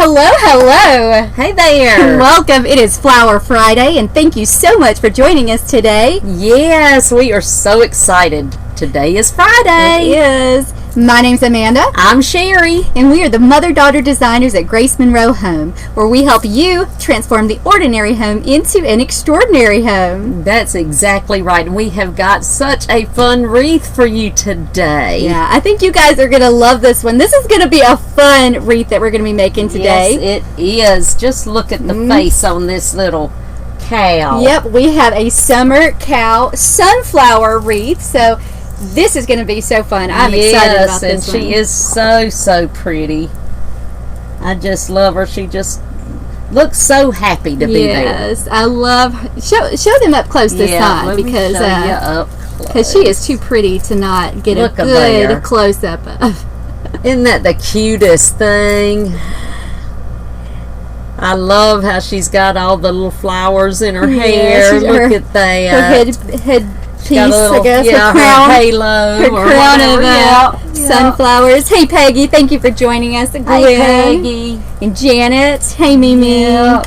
Hello, hello. Hey there. Welcome. It is Flower Friday, and thank you so much for joining us today. Yes, we are so excited. Today is Friday. It is. My name's Amanda. I'm Sherry. And we are the mother-daughter designers at Grace Monroe Home, where we help you transform the ordinary home into an extraordinary home. That's exactly right. And we have got such a fun wreath for you today. Yeah, I think you guys are going to love this one. This is going to be a fun wreath that we're going to be making today. Yes, it is. Just look at the face on this little cow. Yep, we have a summer cow sunflower wreath. So this is going to be so fun. I'm excited about this one. And she is so pretty. I just love her. She just looks so happy to be there. Yes, I love her. Show them up close this time because she is too pretty to not get a good close up of. Isn't that the cutest thing? I love how she's got all the little flowers in her hair. Look at that. Her head piece, little, I guess, her crown, halo, her crown of sunflowers. Hey Peggy, thank you for joining us. Hey Peggy. And Janet. Hey Mimi. Yep.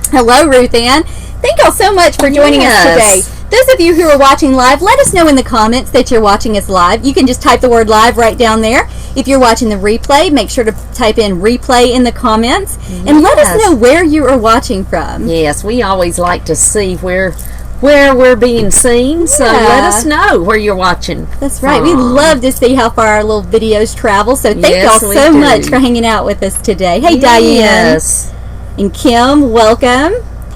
Hello Ruth Ann. Thank y'all so much for joining us today. Those of you who are watching live, let us know in the comments that you're watching us live. You can just type the word live right down there. If you're watching the replay, make sure to type in replay in the comments. And let us know where you are watching from. Yes, we always like to see where we're being seen, so let us know where you're watching. That's right. We love to see how far our little videos travel, so thank y'all so much for hanging out with us today. Hey Diane and Kim, welcome.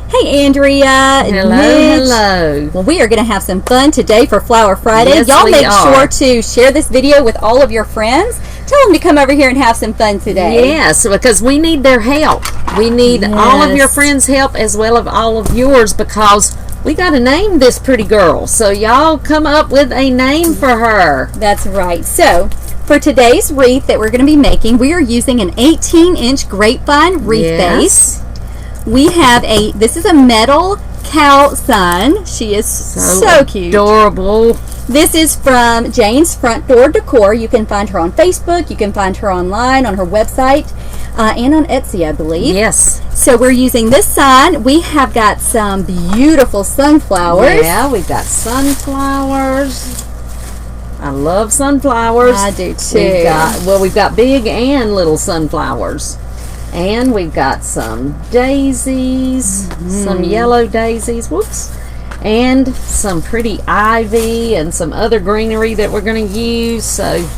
Hey Andrea and Mitch. Hello. Well, we are going to have some fun today for Flower Friday. Yes, y'all make sure to share this video with all of your friends. Tell them to come over here and have some fun today. Yes, because we need their help. We need all of your friends' help as well as all of yours, because we got to name this pretty girl. So y'all come up with a name for her. That's right. So for today's wreath that we're going to be making, we are using an 18-inch grapevine wreath base. We have this is a metal cow sun. She is so cute. Adorable. This is from Jane's Front Door Decor. You can find her on Facebook. You can find her online on her website and on Etsy, I believe. Yes. So we're using this sign. We have got some beautiful sunflowers. Yeah, we've got sunflowers. I love sunflowers. I do too. We've got big and little sunflowers. And we've got some daisies, some yellow daisies, and some pretty ivy and some other greenery that we're going to use. So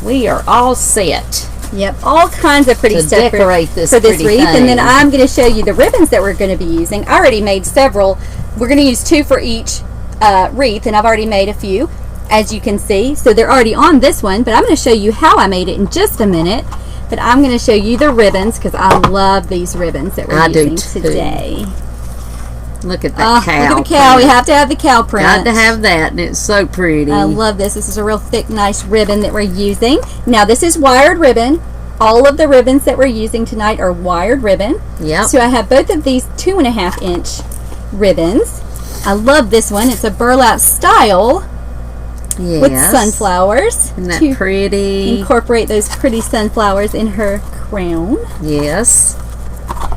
we are all set. Yep, all kinds of pretty stuff decorate this for this wreath. thing. And then I'm going to show you the ribbons that we're going to be using. I already made several. We're going to use 2 for each wreath, and I've already made a few, as you can see. So they're already on this one, but I'm going to show you how I made it in just a minute. But I'm going to show you the ribbons because I love these ribbons that we're using today. Look at that cow. Look at the cow. We have to have the cow print. Got to have that, and it's so pretty. I love this. This is a real thick, nice ribbon that we're using. Now, this is wired ribbon. All of the ribbons that we're using tonight are wired ribbon. Yep. So I have both of these 2.5-inch ribbons. I love this one. It's a burlap style. Yes. With sunflowers. Isn't that pretty? Incorporate those pretty sunflowers in her crown. Yes.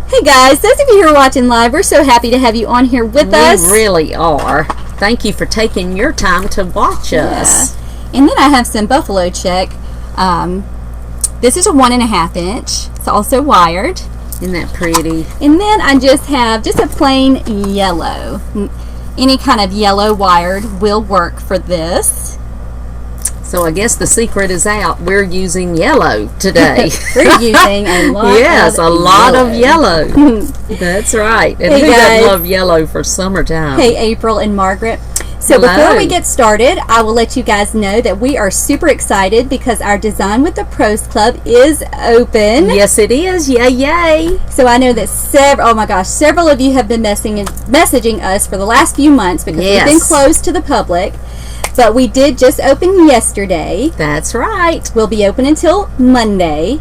Hey guys, those of you who are watching live, we're so happy to have you on here with us. We really are. Thank you for taking your time to watch us. And then I have some buffalo check. This is a 1.5-inch. It's also wired. Isn't that pretty? And then I just have a plain yellow. Any kind of yellow wired will work for this. So I guess the secret is out. We're using yellow today. We're using a lot of yellow. That's right. And who doesn't love yellow for summertime? Hey, April and Margaret. So before we get started, I will let you guys know that we are super excited because our Design with the Pros Club is open. Yes, it is. Yay, yay. So I know that several of you have been messaging us for the last few months because we've been closed to the public. But we did just open yesterday. That's right. We'll be open until Monday.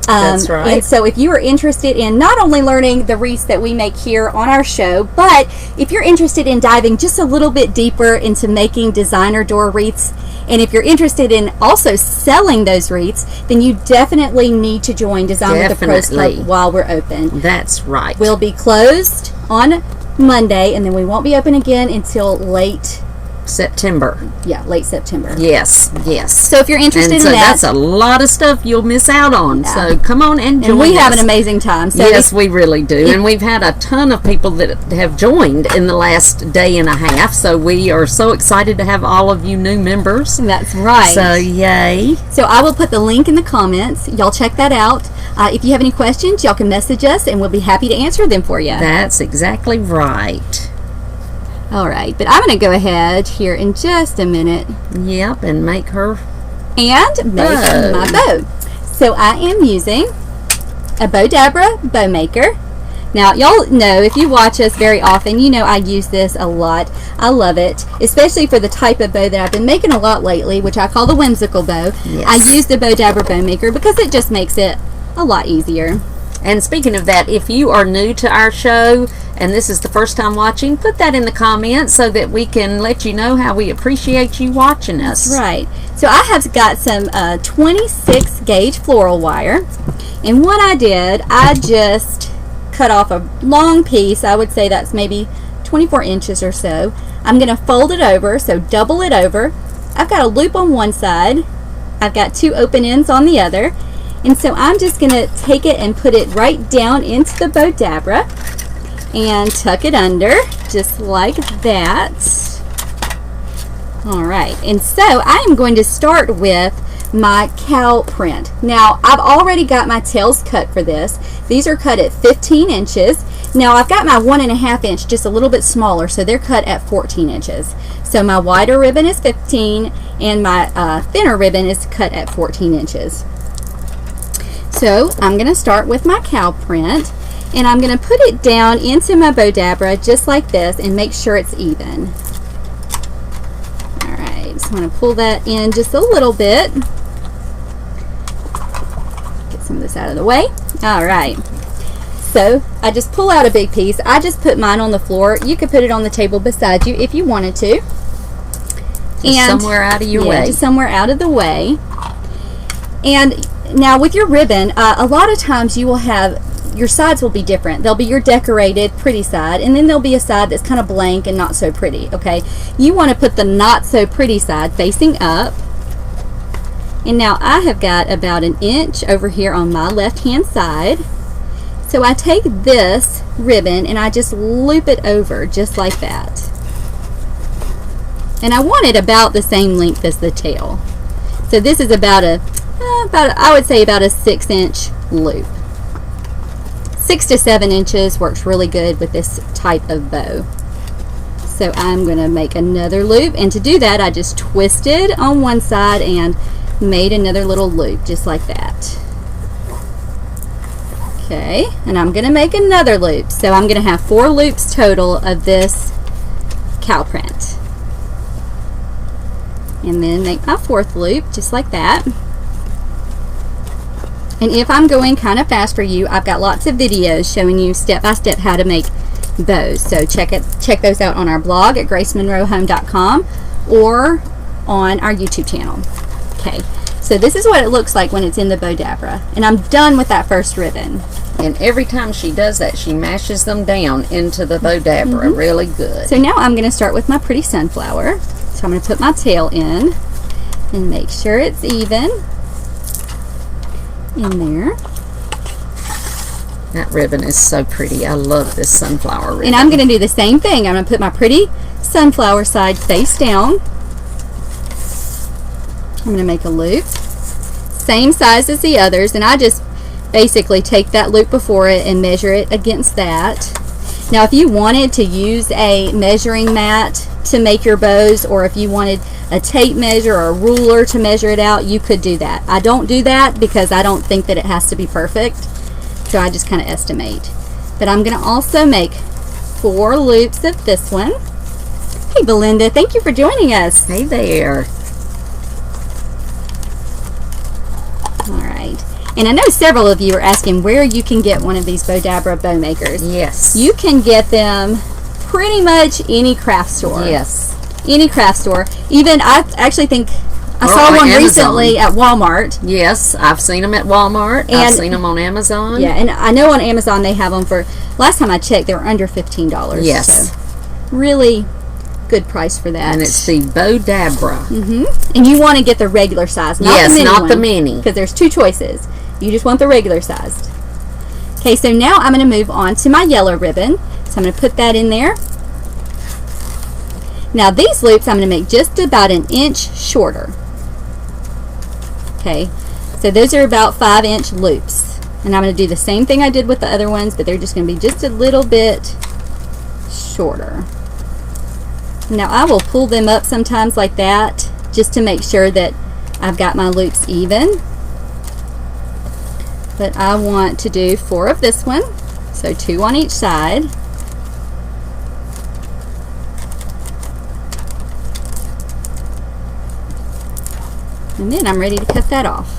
That's right. And so if you are interested in not only learning the wreaths that we make here on our show, but if you're interested in diving just a little bit deeper into making designer door wreaths, and if you're interested in also selling those wreaths, then you definitely need to join Design with the Pros Club while we're open. That's right. We'll be closed on Monday, and then we won't be open again until late September. Yeah, late September. Yes, yes. So if you're interested in that, that's a lot of stuff you'll miss out on. Yeah. So come on and join us. And we have an amazing time. So yes, we really do. And we've had a ton of people that have joined in the last day and a half. So we are so excited to have all of you new members. That's right. So yay. So I will put the link in the comments. Y'all check that out. If you have any questions, y'all can message us and we'll be happy to answer them for you. That's exactly right. All right, but I'm going to go ahead here in just a minute. Yep, and make her and make my bow. So I am using a bowdabra bow maker. Now, y'all know, if you watch us very often, you know I use this a lot. I love it, especially for the type of bow that I've been making a lot lately, which I call the whimsical bow. Yes. I use the bowdabra bow maker because it just makes it a lot easier. And speaking of that, if you are new to our show and this is the first time watching, put that in the comments so that we can let you know how we appreciate you watching us. That's right. So I have got some 26 gauge floral wire, and what I did, I just cut off a long piece. I would say that's maybe 24 inches or so. I'm going to fold it over, so double it over. I've got a loop on one side. I've got 2 open ends on the other. And so I'm just going to take it and put it right down into the bowdabra and tuck it under just like that. All right, and so I am going to start with my cow print. Now, I've already got my tails cut for this. These are cut at 15 inches. Now, I've got my 1.5 inch just a little bit smaller, so they're cut at 14 inches. So my wider ribbon is 15 and my thinner ribbon is cut at 14 inches. So I'm going to start with my cow print, and I'm going to put it down into my bowdabra just like this and make sure it's even. All right, just want to pull that in just a little bit. Get some of this out of the way. All right, so I just pull out a big piece. I just put mine on the floor. You could put it on the table beside you if you wanted to. Just somewhere out of your way. Just somewhere out of the way. And now with your ribbon, a lot of times you will have, your sides will be different. There'll be your decorated pretty side, and then there'll be a side that's kind of blank and not so pretty, okay? You want to put the not so pretty side facing up. And now I have got about 1 inch over here on my left hand side. So I take this ribbon and I just loop it over just like that. And I want it about the same length as the tail. So this is about I would say about a 6-inch loop. 6 to 7 inches works really good with this type of bow. So I'm going to make another loop, and to do that I just twisted on one side and made another little loop just like that. Okay, and I'm going to make another loop. So I'm going to have 4 loops total of this cow print. And then make my 4th loop just like that. And if I'm going kind of fast for you, I've got lots of videos showing you step by step how to make bows. So check those out on our blog at gracemonroehome.com or on our YouTube channel. Okay, so this is what it looks like when it's in the bowdabra. And I'm done with that first ribbon. And every time she does that, she mashes them down into the bowdabra really good. So now I'm going to start with my pretty sunflower. So I'm going to put my tail in and make sure it's even in there. That ribbon is so pretty. I love this sunflower ribbon. And I'm going to do the same thing. I'm going to put my pretty sunflower side face down. I'm going to make a loop. Same size as the others, and I just basically take that loop before it and measure it against that. Now if you wanted to use a measuring mat to make your bows, or if you wanted a tape measure or a ruler to measure it out, you could do that. I don't do that because I don't think that it has to be perfect, so I just kind of estimate. But I'm going to also make 4 loops of this one. Hey Belinda, thank you for joining us. Hey there. Alright, And I know several of you are asking where you can get one of these Bowdabra bow makers. Yes. You can get them pretty much any craft store. Yes. Any craft store. Even, I actually think I saw on one Amazon. recently at Walmart. Yes, I've seen them at Walmart. And I've seen them on Amazon. Yeah, and I know on Amazon they have them for, last time I checked, they were under $15. Yes. So really good price for that. And it's the Bowdabra. And you want to get the regular size, not Yes, the mini not one, the mini. because there's two choices. You just want the regular sized. Okay, so now I'm going to move on to my yellow ribbon. So I'm going to put that in there. Now these loops I'm going to make just about an inch shorter. Okay, so those are about 5-inch loops. And I'm going to do the same thing I did with the other ones, but they're just going to be just a little bit shorter. Now I will pull them up sometimes like that, just to make sure that I've got my loops even. But I want to do 4 of this one, so 2 on each side. And then I'm ready to cut that off.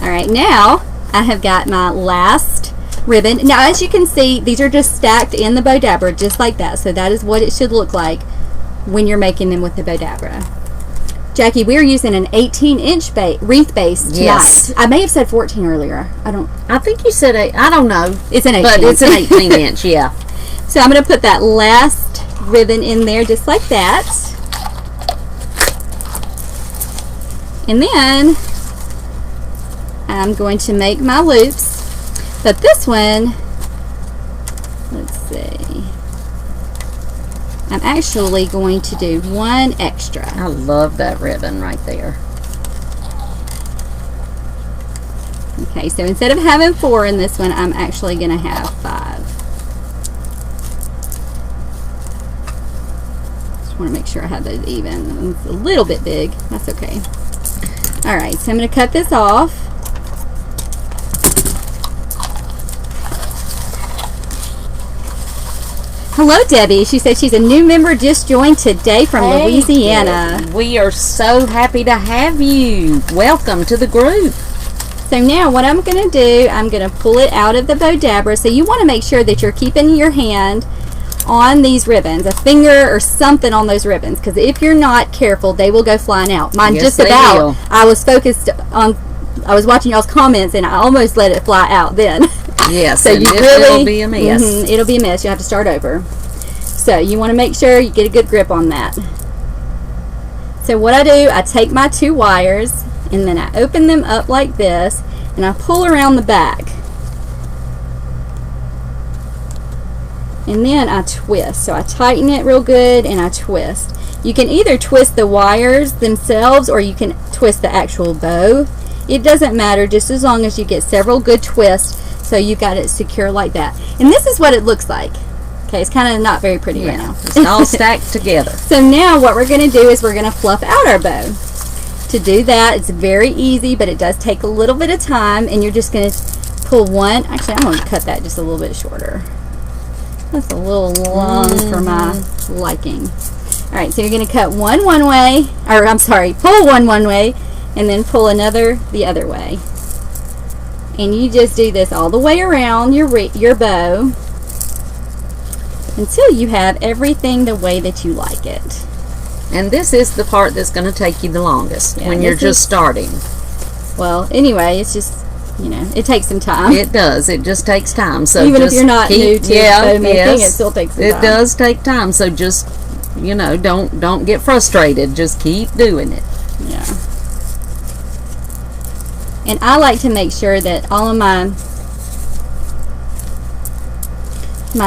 Alright, now I have got my last ribbon. Now as you can see, these are just stacked in the Bowdabra just like that. So that is what it should look like when you're making them with the Bowdabra. Jackie, we're using an 18-inch wreath base tonight. Yes. I may have said 14 earlier. I think you said 8. I don't know. It's an 18. But it's an 18-inch, yeah. So I'm going to put that last ribbon in there just like that. And then I'm going to make my loops. But this one, let's see, I'm actually going to do 1 extra. I love that ribbon right there. Okay, so instead of having 4 in this one, I'm actually going to have 5. Just want to make sure I have those even. It's a little bit big. That's okay. Alright, so I'm going to cut this off. Hello, Debbie. She said she's a new member, just joined today from Louisiana. Debbie. We are so happy to have you. Welcome to the group. So now what I'm going to do, I'm going to pull it out of the Bowdabra. So you want to make sure that you're keeping your hand on these ribbons, a finger or something on those ribbons, because if you're not careful, they will go flying out. Mine Yes, just they about. will. I was focused on, I was watching y'all's comments and I almost let it fly out then. Yes, so and you it'll be a mess. It'll be a mess. You have to start over. So you want to make sure you get a good grip on that. So what I do, I take my 2 wires and then I open them up like this and I pull around the back. And then I twist. So I tighten it real good and I twist. You can either twist the wires themselves or you can twist the actual bow. It doesn't matter, just as long as you get several good twists so you've got it secure like that. And this is what it looks like. Okay, it's kind of not very pretty right now. It's all stacked together. So now what we're going to do is we're going to fluff out our bow. To do that, it's very easy, but it does take a little bit of time, and you're just going to pull one. Actually, I'm going to cut that just a little bit shorter. That's a little long for my liking. All right, so you're going to cut one way, or I'm sorry, pull one way, and then pull another the other way. And you just do this all the way around your bow until you have everything the way that you like it. And this is the part that's going to take you the longest when you're just starting. Well, anyway, it's just, you know, it takes some time. It does. It just takes time. So even just if you're not new to bow making, it still takes some time. It does take time. So just, you know, don't get frustrated. Just keep doing it. Yeah. And I like to make sure that all of my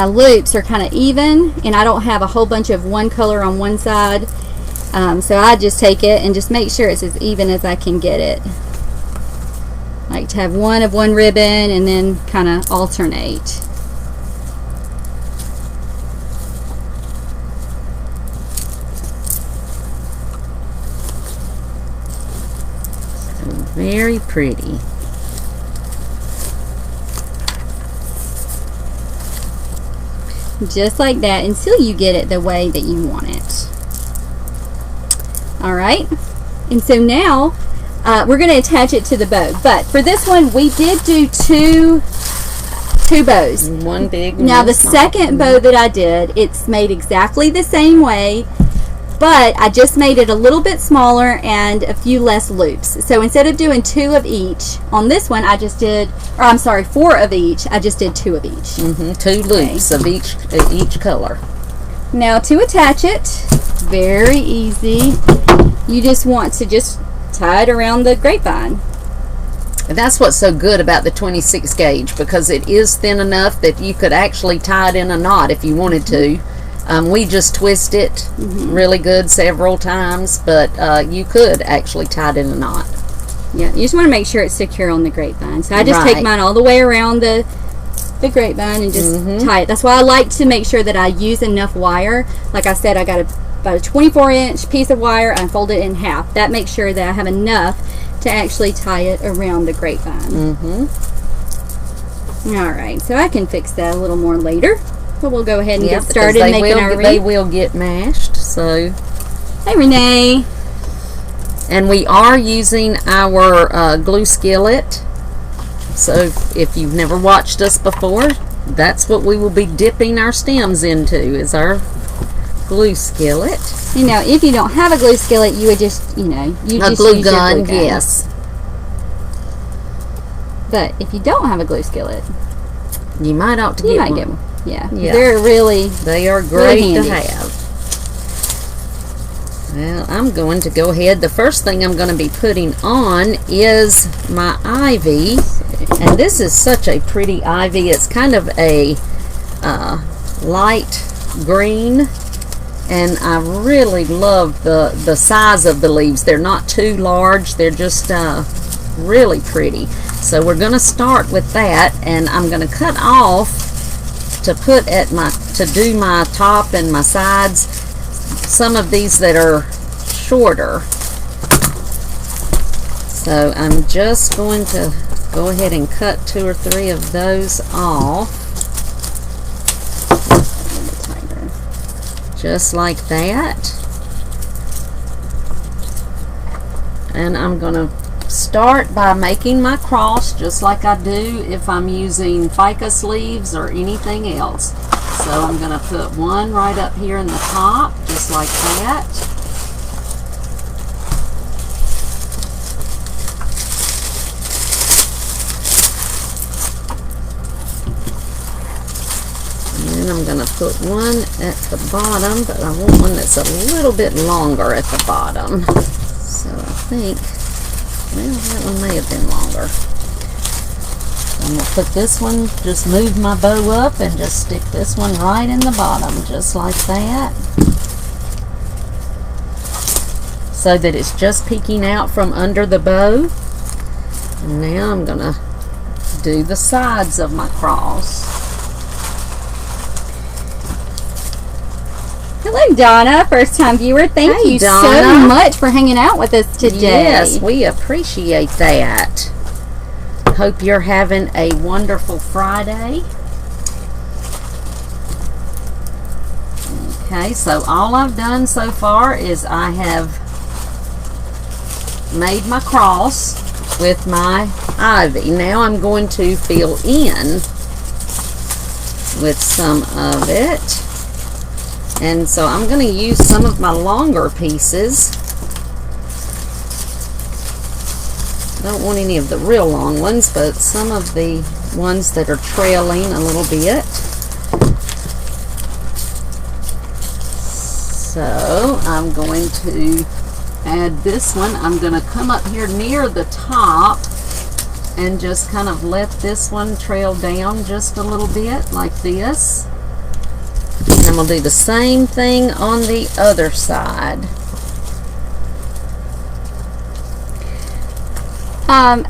loops are kind of even, and I don't have a whole bunch of one color on one side. So I just take it and just make sure it's as even as I can get it. I like to have one of one ribbon and then kind of alternate. Very pretty. Just like that until you get it the way that you want it. All right. And so now we're going to attach it to the bow. But for this one, we did do two bows. One big. Now the small. second bow that I did, it's made exactly the same way, but I just made it a little bit smaller and a few less loops. So instead of doing 2 of each, on this one I just did, or I'm sorry, 4 of each, I just did 2 of each. 2 loops of each color. Now to attach it, very easy. You just want to just tie it around the grapevine. And that's what's so good about the 26 gauge, because it is thin enough that you could actually tie it in a knot if you wanted to. We just twist it really good several times, but you could actually tie it in a knot. Yeah, you just want to make sure it's secure on the grapevine. So I just take mine all the way around the grapevine and just tie it. That's why I like to make sure that I use enough wire. Like I said, I got about a 24-inch piece of wire and fold it in half. That makes sure that I have enough to actually tie it around the grapevine. All right, so I can fix that a little more later, but we'll go ahead and get started making our wreath. They will get mashed. So, hey Renee. And we are using our glue skillet. So if you've never watched us before, that's what we will be dipping our stems into, is our glue skillet. You know, if you don't have a glue skillet, you would just, you know, a glue gun, yes. But if you don't have a glue skillet, you might ought to get one. Yeah, they're really, they are great really to have. Well, I'm going to go ahead. The first thing I'm going to be putting on is my ivy, and this is such a pretty ivy. It's kind of a light green. And I really love the size of the leaves. They're not too large. They're just really pretty. So we're going to start with that, and I'm going to cut off to put at to do my top and my sides. Some of these that are shorter. So I'm just going to go ahead and cut 2 or 3 of those off. Just like that. And I'm going to start by making my cross just like I do if I'm using ficus leaves or anything else. So I'm going to put one right up here in the top, just like that. I'm going to put one at the bottom, but I want one that's a little bit longer at the bottom. So I think, well, that one may have been longer. I'm going to put this one, just move my bow up and just stick this one right in the bottom, just like that. So that it's just peeking out from under the bow. And now I'm going to do the sides of my cross. Hello, Donna, first-time viewer. Thank you Donna. So much for hanging out with us today. Yes, we appreciate that. Hope you're having a wonderful Friday. Okay, so all I've done so far is I have made my cross with my ivy. Now I'm going to fill in with some of it. And so I'm going to use some of my longer pieces. I don't want any of the real long ones, but some of the ones that are trailing a little bit. So I'm going to add this one. I'm going to come up here near the top and just kind of let this one trail down just a little bit like this. And I'm going to do the same thing on the other side.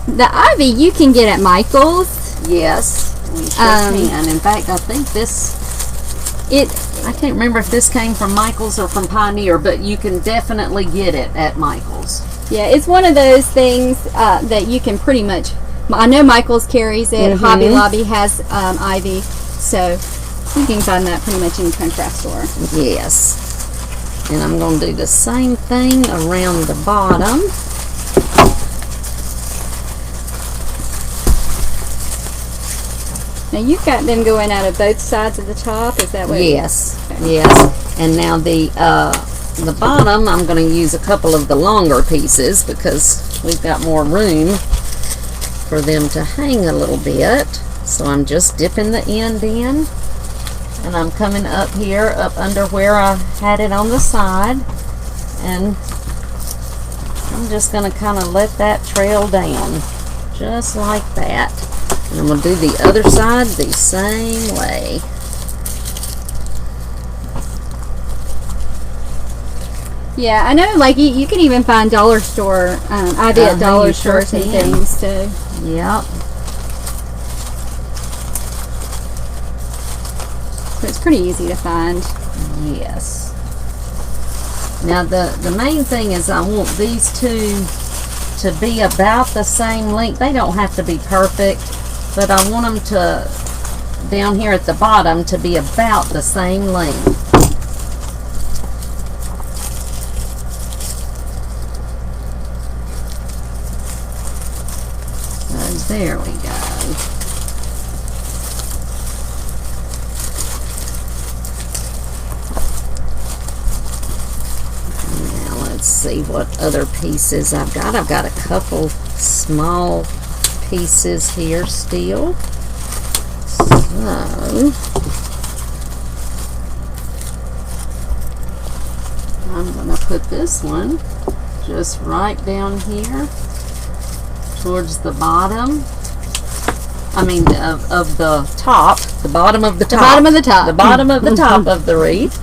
The ivy you can get at Michael's. Yes, we sure can. In fact, I think I can't remember if this came from Michael's or from Pioneer, but you can definitely get it at Michael's. Yeah, it's one of those things that you can pretty much, I know Michael's carries it, Hobby Lobby has ivy, so you can find that pretty much any kind of craft store. Yes. And I'm going to do the same thing around the bottom. Now you've got them going out of both sides of the top, is that what? Yes, okay. Yes. And now the bottom, I'm going to use a couple of the longer pieces because we've got more room for them to hang a little bit. So I'm just dipping the end in, and I'm coming up here, up under where I had it on the side, and I'm just going to kind of let that trail down, just like that. And I'm going to do the other side the same way. Yeah, I know, like, you can even find dollar store, ivy at dollar stores and things, so. Yep. So it's pretty easy to find. Yes. Now, the main thing is I want these two to be about the same length. They don't have to be perfect, but I want them to, down here at the bottom, to be about the same length. So there we go. Now let's see what other pieces I've got. I've got a couple small pieces here still. So I'm going to put this one just right down here towards the bottom. I mean, of the top, the bottom of the top. The bottom of the top. The bottom of the top of the wreath.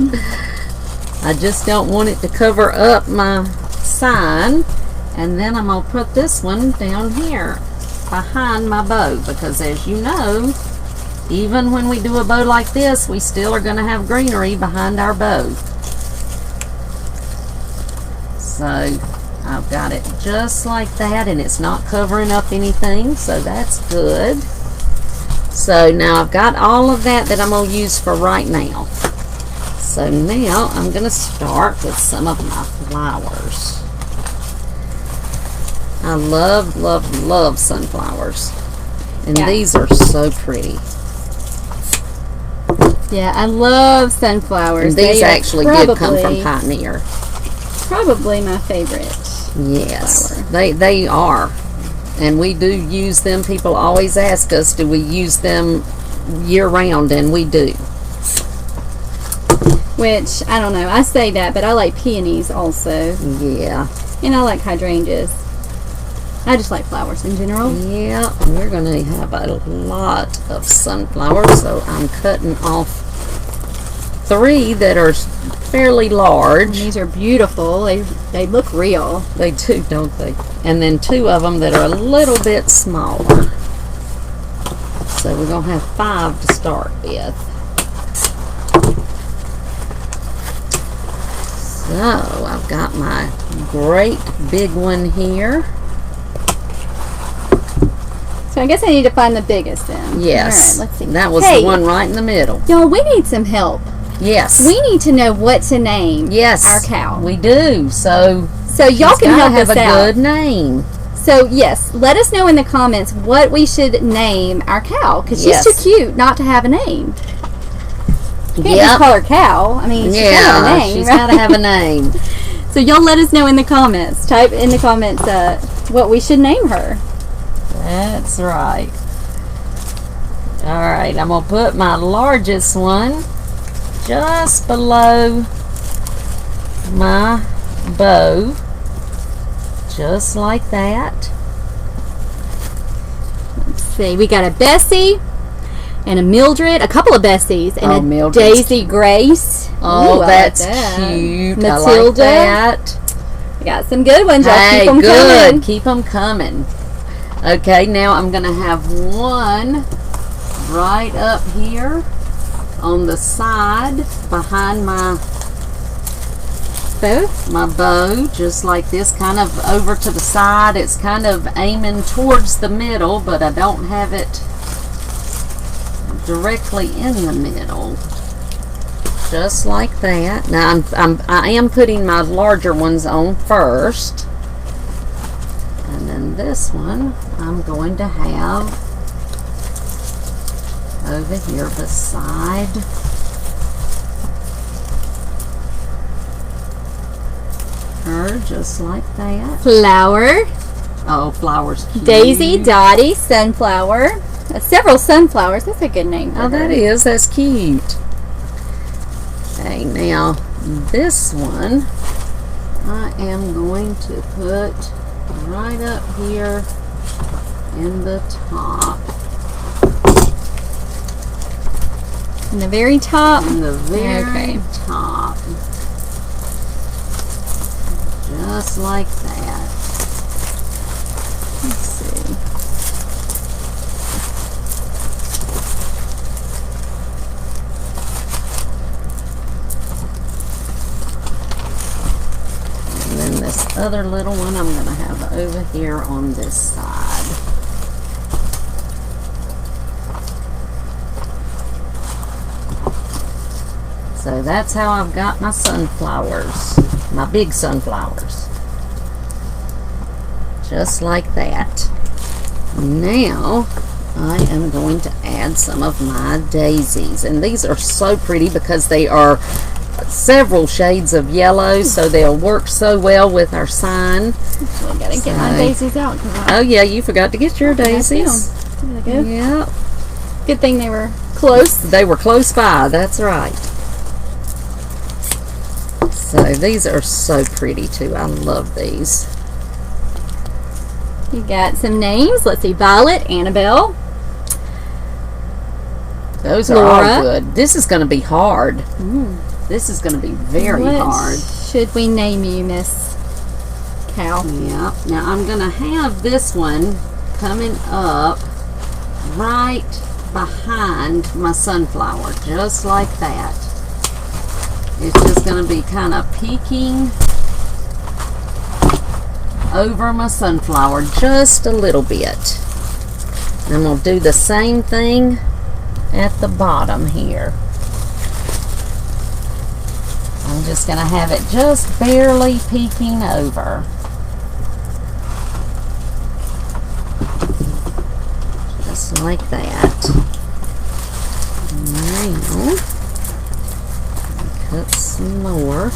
I just don't want it to cover up my sign. And then I'm going to put this one down here behind my bow, because as you know, even when we do a bow like this, we still are going to have greenery behind our bow. So I've got it just like that, and it's not covering up anything, so that's good. So now I've got all of that I'm going to use for right now. So now I'm going to start with some of my flowers. I love, love, love sunflowers. And yeah, these are so pretty. Yeah, I love sunflowers. And these actually did come from Pioneer. Probably my favorite. Yes, flower. They are. And we do use them. People always ask us, do we use them year round? And we do. Which, I don't know, I say that, but I like peonies also. Yeah. And I like hydrangeas. I just like flowers in general. Yeah, we're going to have a lot of sunflowers, so I'm cutting off 3 that are fairly large. And these are beautiful. They look real. They do, don't they? And then 2 of them that are a little bit smaller. So we're going to have 5 to start with. So I've got my great big one here. So I guess I need to find the biggest then. Yes. All right, let's see. That was the one right in the middle. Y'all, we need some help. Yes. We need to know what to name our cow. We do. So y'all can help us out. Have a good name. So yes, let us know in the comments what we should name our cow, because she's too cute not to have a name. You can't just call her cow. I mean, she's gotta have a name. She's got to have a name. So y'all let us know in the comments. Type in the comments what we should name her. That's right. All right, I'm going to put my largest one just below my bow, just like that. Let's see, we got a Bessie and a Mildred, a couple of Bessies, and a Mildred's Daisy Grace. Oh, Ooh, that's like that. cute. Matilda. I like that. We got some good ones. Y'all Hey, keep them coming. Keep them coming. Okay, now I'm going to have one right up here on the side behind my bow, just like this, kind of over to the side. It's kind of aiming towards the middle, but I don't have it directly in the middle. just like that. Now I am putting my larger ones on first, and then this one I'm going to have over here beside her, just like that. Flower. Oh, flowers cute. Daisy, Dottie, sunflower. Several sunflowers. That's a good name for her. that is. That's cute. Okay, now this one I am going to put right up here in the top. In the very top. In the very Okay. top. Just like that. Let's see. And then this other little one I'm going to have over here on this side. So that's how I've got my sunflowers, my big sunflowers. Just like that. Now I am going to add some of my daisies, and these are so pretty because they are several shades of yellow, so they'll work so well with our sign. I gotta get my daisies out. Oh yeah, you forgot to get your daisies. There they go. Yeah, Good thing they were close. they were close by. That's right. So these are so pretty too. I love these. You got some names. Let's see. Violet, Annabelle. Those are Laura. all good. This is going to be hard. This is going to be very What hard. should we name you, Miss Cow? Yeah. Now I'm going to have this one coming up right behind my sunflower, just like that. It's just going to be kind of peeking over my sunflower just a little bit. And we'll do the same thing at the bottom here. I'm just going to have it just barely peeking over. Just like that. Now, cut some more.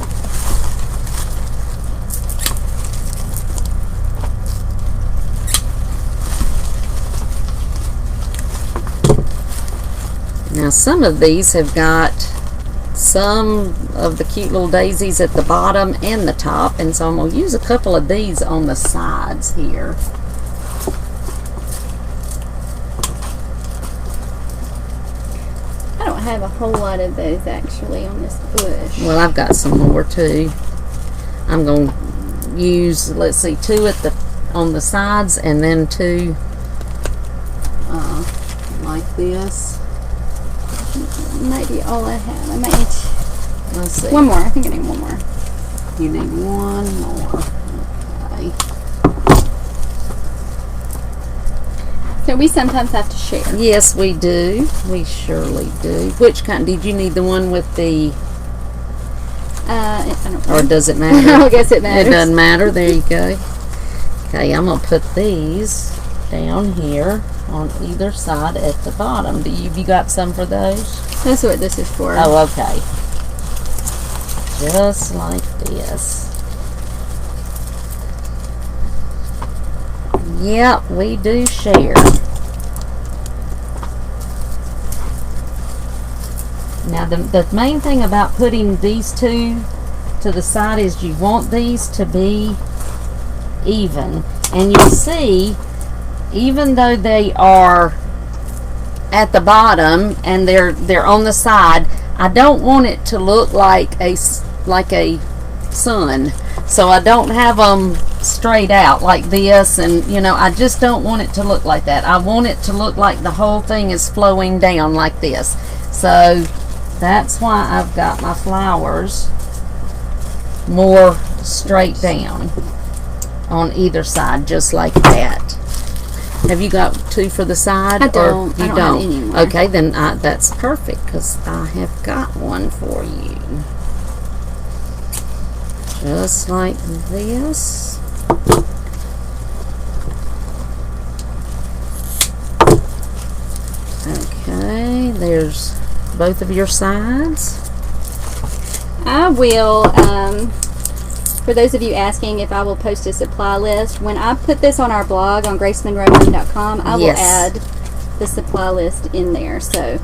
Now some of these have got some of the cute little daisies at the bottom and the top, and so I'm going to use a couple of these on the sides here. I don't have a whole lot of those actually on this bush. Well, I've got some more too. I'm going to use, let's see, 2 at the on the sides, and then 2 like this. Might be all I have. I might need Let's see. one more. I think I need one more. You need one more. Okay. So we sometimes have to share. Yes, we do. We surely do. Which kind? Did you need the one with the, I don't know. or does it matter? I guess it matters. It doesn't matter. There you go. Okay, I'm going to put these down here on either side at the bottom. Have you got some for those? That's what this is for. Oh, okay. Just like this. Yep, we do share. Now, the main thing about putting these 2 to the side is you want these to be even. And you'll see, even though they are at the bottom and they're on the side, I don't want it to look like a sun. So I don't have them straight out like this, and you know, I just don't want it to look like that. I want it to look like the whole thing is flowing down like this. So that's why I've got my flowers more straight down on either side, just like that. Have you got two for the side? I don't. Or you I don't have any more. Okay, then that's perfect because I have got one for you. Just like this. Okay, there's both of your sides. I will, for those of you asking if I will post a supply list, when I put this on our blog on gracemonroe.com, I will add the supply list in there. So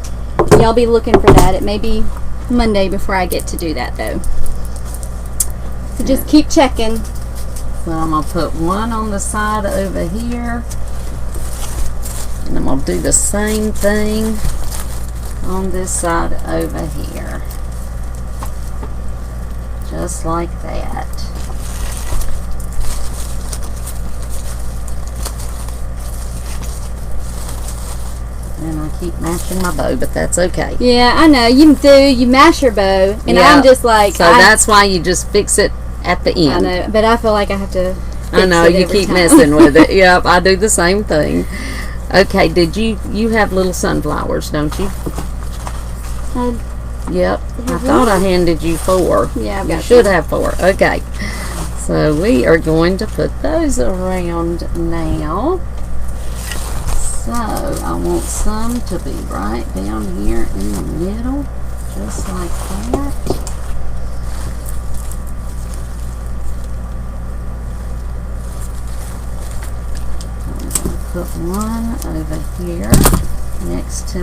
y'all be looking for that. It may be Monday before I get to do that though. So just keep checking. So I'm going to put one on the side over here. And I'm going to do the same thing on this side over here. Just like that. And I keep mashing my bow, but that's okay. Yeah, I know. You do. You mash your bow. And I'm just like... So that's why you just fix it at the end. I know. But I feel like I have to fix I know. it You every keep time. messing with it. Yep, I do the same thing. Okay, did you have little sunflowers, don't you? Yep. I thought I handed you 4. Yeah, I've you got should have 4. Okay. So we are going to put those around now. So I want some to be right down here in the middle, just like that. I'm going to put one over here next to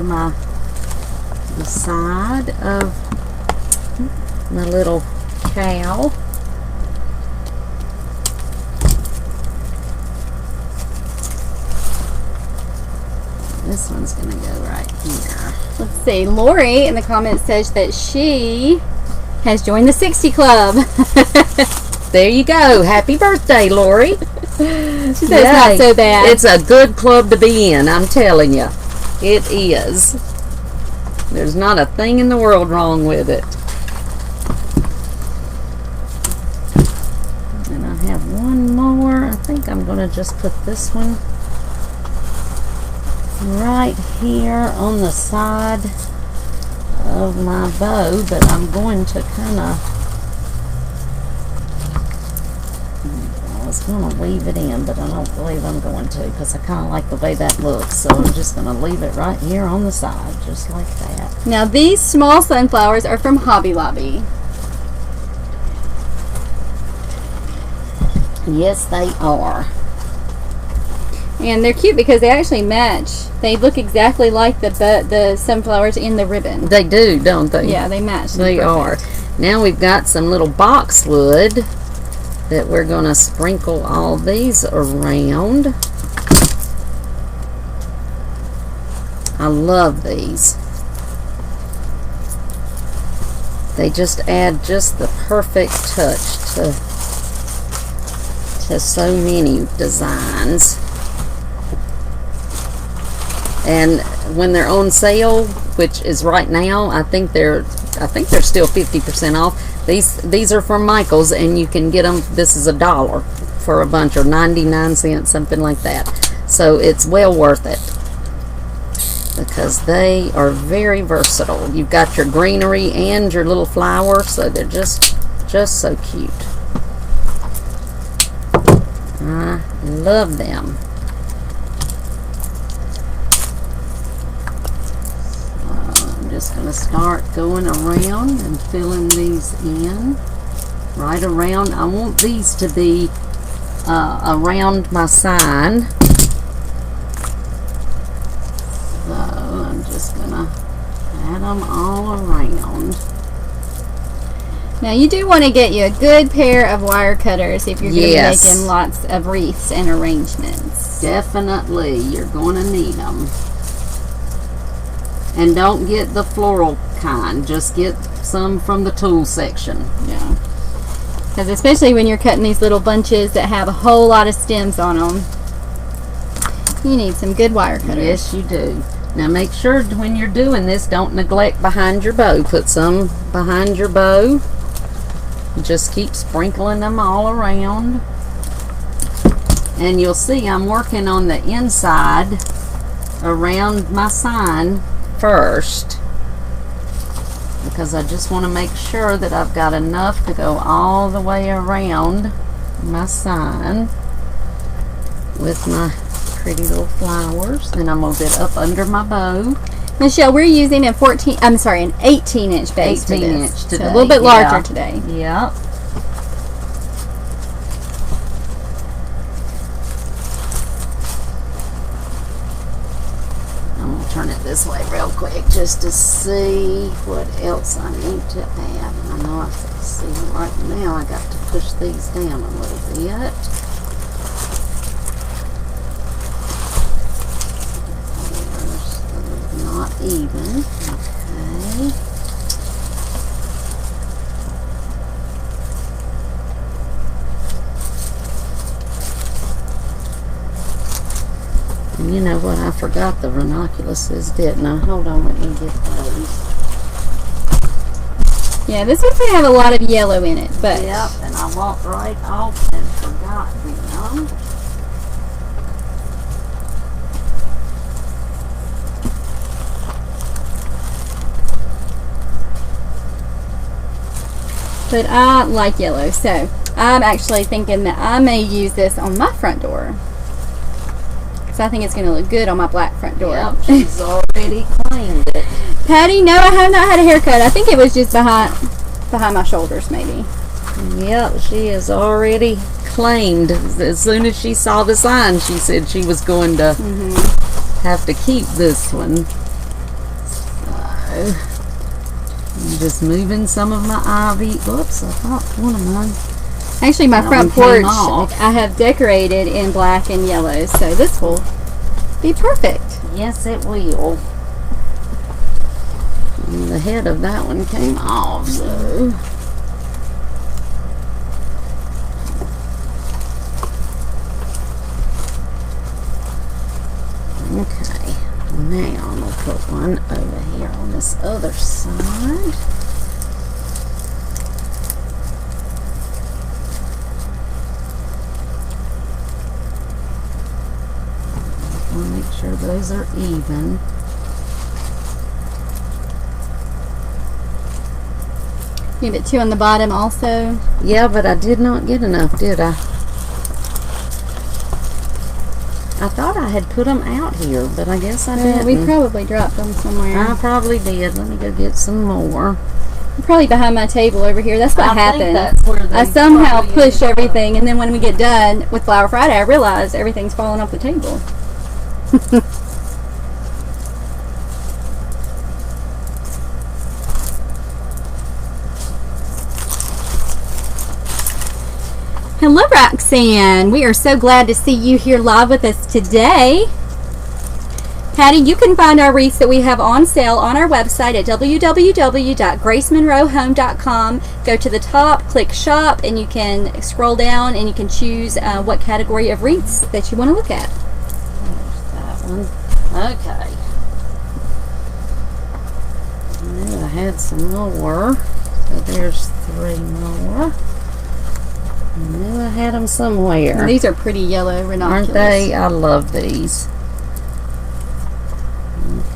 the side of my little cow. This one's going to go right here. Let's see. Lori in the comments says that she has joined the 60 Club. There you go. Happy birthday, Lori. She says it's not so bad. It's a good club to be in, I'm telling you. It is. There's not a thing in the world wrong with it. And I have one more. I think I'm going to just put this one right here on the side of my bow, but I'm going to kind of, I was going to leave it in, but I don't believe I'm going to because I kind of like the way that looks, so I'm just going to leave it right here on the side, just like that. Now these small sunflowers are from Hobby Lobby. Yes, they are. And they're cute because they actually match. They look exactly like the sunflowers in the ribbon. They do, don't they? Yeah, they match. They are. Now we've got some little boxwood that we're going to sprinkle all these around. I love these. They just add just the perfect touch to so many designs. And when they're on sale, which is right now, I think they're still 50% off. These are from Michael's, and you can get them. This is $1 for a bunch, or 99 cents, something like that. So it's well worth it because they are very versatile. You've got your greenery and your little flowers, so they're just so cute. I love them. Just going to start going around and filling these in right around. I want these to be around my sign, so I'm just going to add them all around. Now you do want to get you a good pair of wire cutters if you're going to be making lots of wreaths and arrangements. Definitely, you're going to need them. And don't get the floral kind. Just get some from the tool section. Yeah. Because especially when you're cutting these little bunches that have a whole lot of stems on them, you need some good wire cutters. Yes, you do. Now make sure when you're doing this, don't neglect behind your bow. Put some behind your bow. Just keep sprinkling them all around. And you'll see I'm working on the inside around my sign first, because I just want to make sure that I've got enough to go all the way around my sign with my pretty little flowers. Then I'm going to get up under my bow. Michelle, we're using an 18-inch base 18 for this. inch today. So a little bit larger today. Yep. I'm going to turn it this way real quick just to see what else I need to add. And I know I see right now I got to push these down a little bit. Not even. Okay. And you know what? I forgot the ranunculuses, didn't I? Hold on, let me get those. Yeah, this one's gonna have a lot of yellow in it, but Yep, and I walked right off and forgot them. but I like yellow, so I'm actually thinking that I may use this on my front door, because I think it's going to look good on my black front door. Yep, she's already claimed it. Patty, no, I have not had a haircut. I think it was just behind my shoulders, maybe. Yep, she has already claimed. As soon as she saw the sign, she said she was going to have to keep this one. So, I'm just moving some of my ivy. Whoops, I thought one of mine. Actually, my That front one came porch off. I have decorated in black and yellow, so this will be perfect. Yes, it will. And the head of that one came off, so. Okay, now I'm going to put one over here on this other side. I want to make sure those are even. You get 2 on the bottom also. Yeah, but I did not get enough, did I? I thought I had put them out here, but I guess I didn't. We probably dropped them somewhere. I probably did. Let me go get some more. Probably behind my table over here. That's what I think happened. that's where they I somehow probably push ended up. everything, and then when we get done with Flower Friday, I realize everything's falling off the table. Hello, Roxanne. We are so glad to see you here live with us today. Patty, you can find our wreaths that we have on sale on our website at www.gracemonroehome.com. Go to the top, click shop, and you can scroll down and you can choose what category of wreaths that you want to look at. There's that one. Okay. I knew I had some more. So there's 3 more. I knew I had them somewhere. And these are pretty yellow ranunculus. Aren't they? I love these.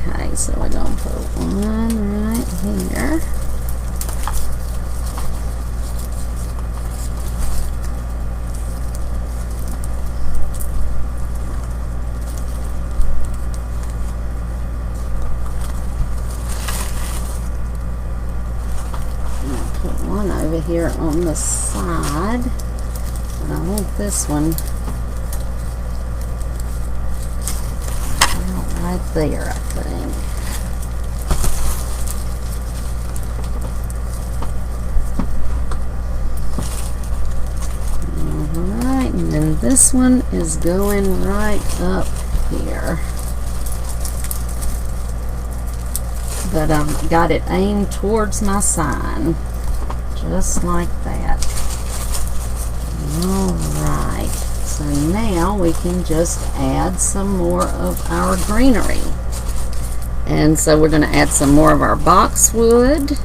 Okay, so we're going to put one right here. I'll put one over here on the side. But I want this one right there, I think. Alright, and then this one is going right up here. But I've got it aimed towards my sign. Just like that. Alright, so now we can just add some more of our greenery. And so we're going to add some more of our boxwood.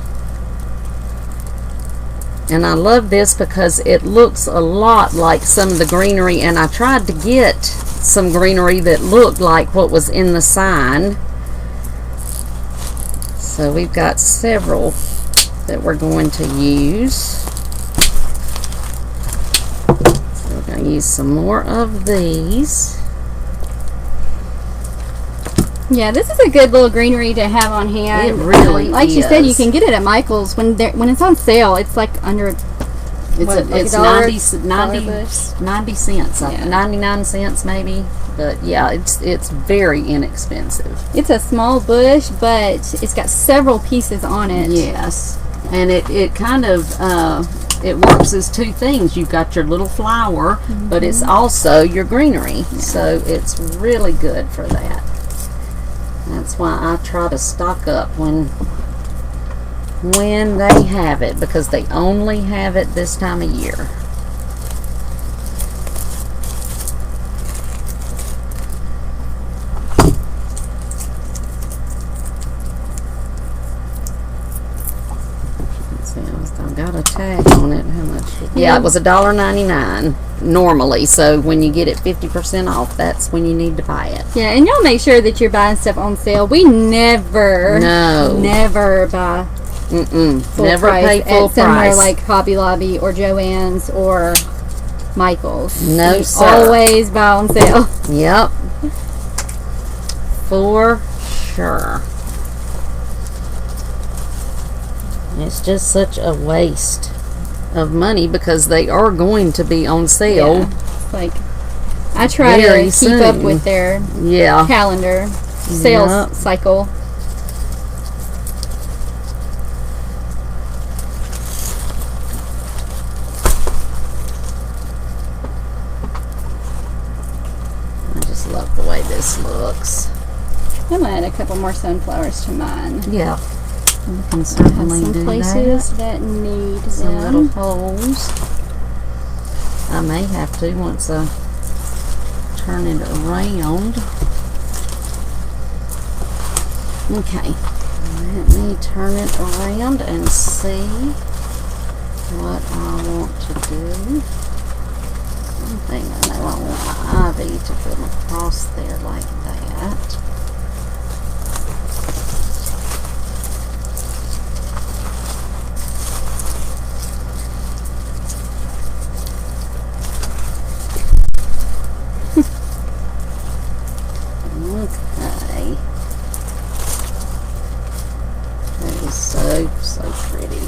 And I love this because it looks a lot like some of the greenery, and I tried to get some greenery that looked like what was in the sign. So we've got several that we're going to use. So we're going to use some more of these. Yeah, this is a good little greenery to have on hand. It really like is. she said, you can get it at Michael's when it's on sale. It's like under it's $90, 90 cents, Yeah. 99 cents maybe. But yeah, it's very inexpensive. It's a small bush, but it's got several pieces on it. Yes, and it kind of it works as two things. You've got your little flower, but it's also your greenery. Yeah. So it's really good for that. That's why I try to stock up when they have it, because they only have it this time of year. Let's see, I've got a tag on it. How much? Yeah, it was $1.99 normally, so when you get it 50% off, that's when you need to buy it. Yeah, and y'all make sure that you're buying stuff on sale. We never buy full never price pay full at somewhere price. like Hobby Lobby or Joann's or Michael's. No, We sir. always buy on sale. Yep, for sure. It's just such a waste of money because they are going to be on sale. Yeah. Like, I try very to keep up soon. with their Yeah. calendar sales Yep. cycle. I just love the way this looks. I'm gonna add a couple more sunflowers to mine. Yeah, we can I have certainly some do places that. that need Some them. little holes. I may have to once I turn it around. Okay, let me turn it around and see what I want to do. One thing I know, I want my ivy to come across there like that. Okay. That is so pretty.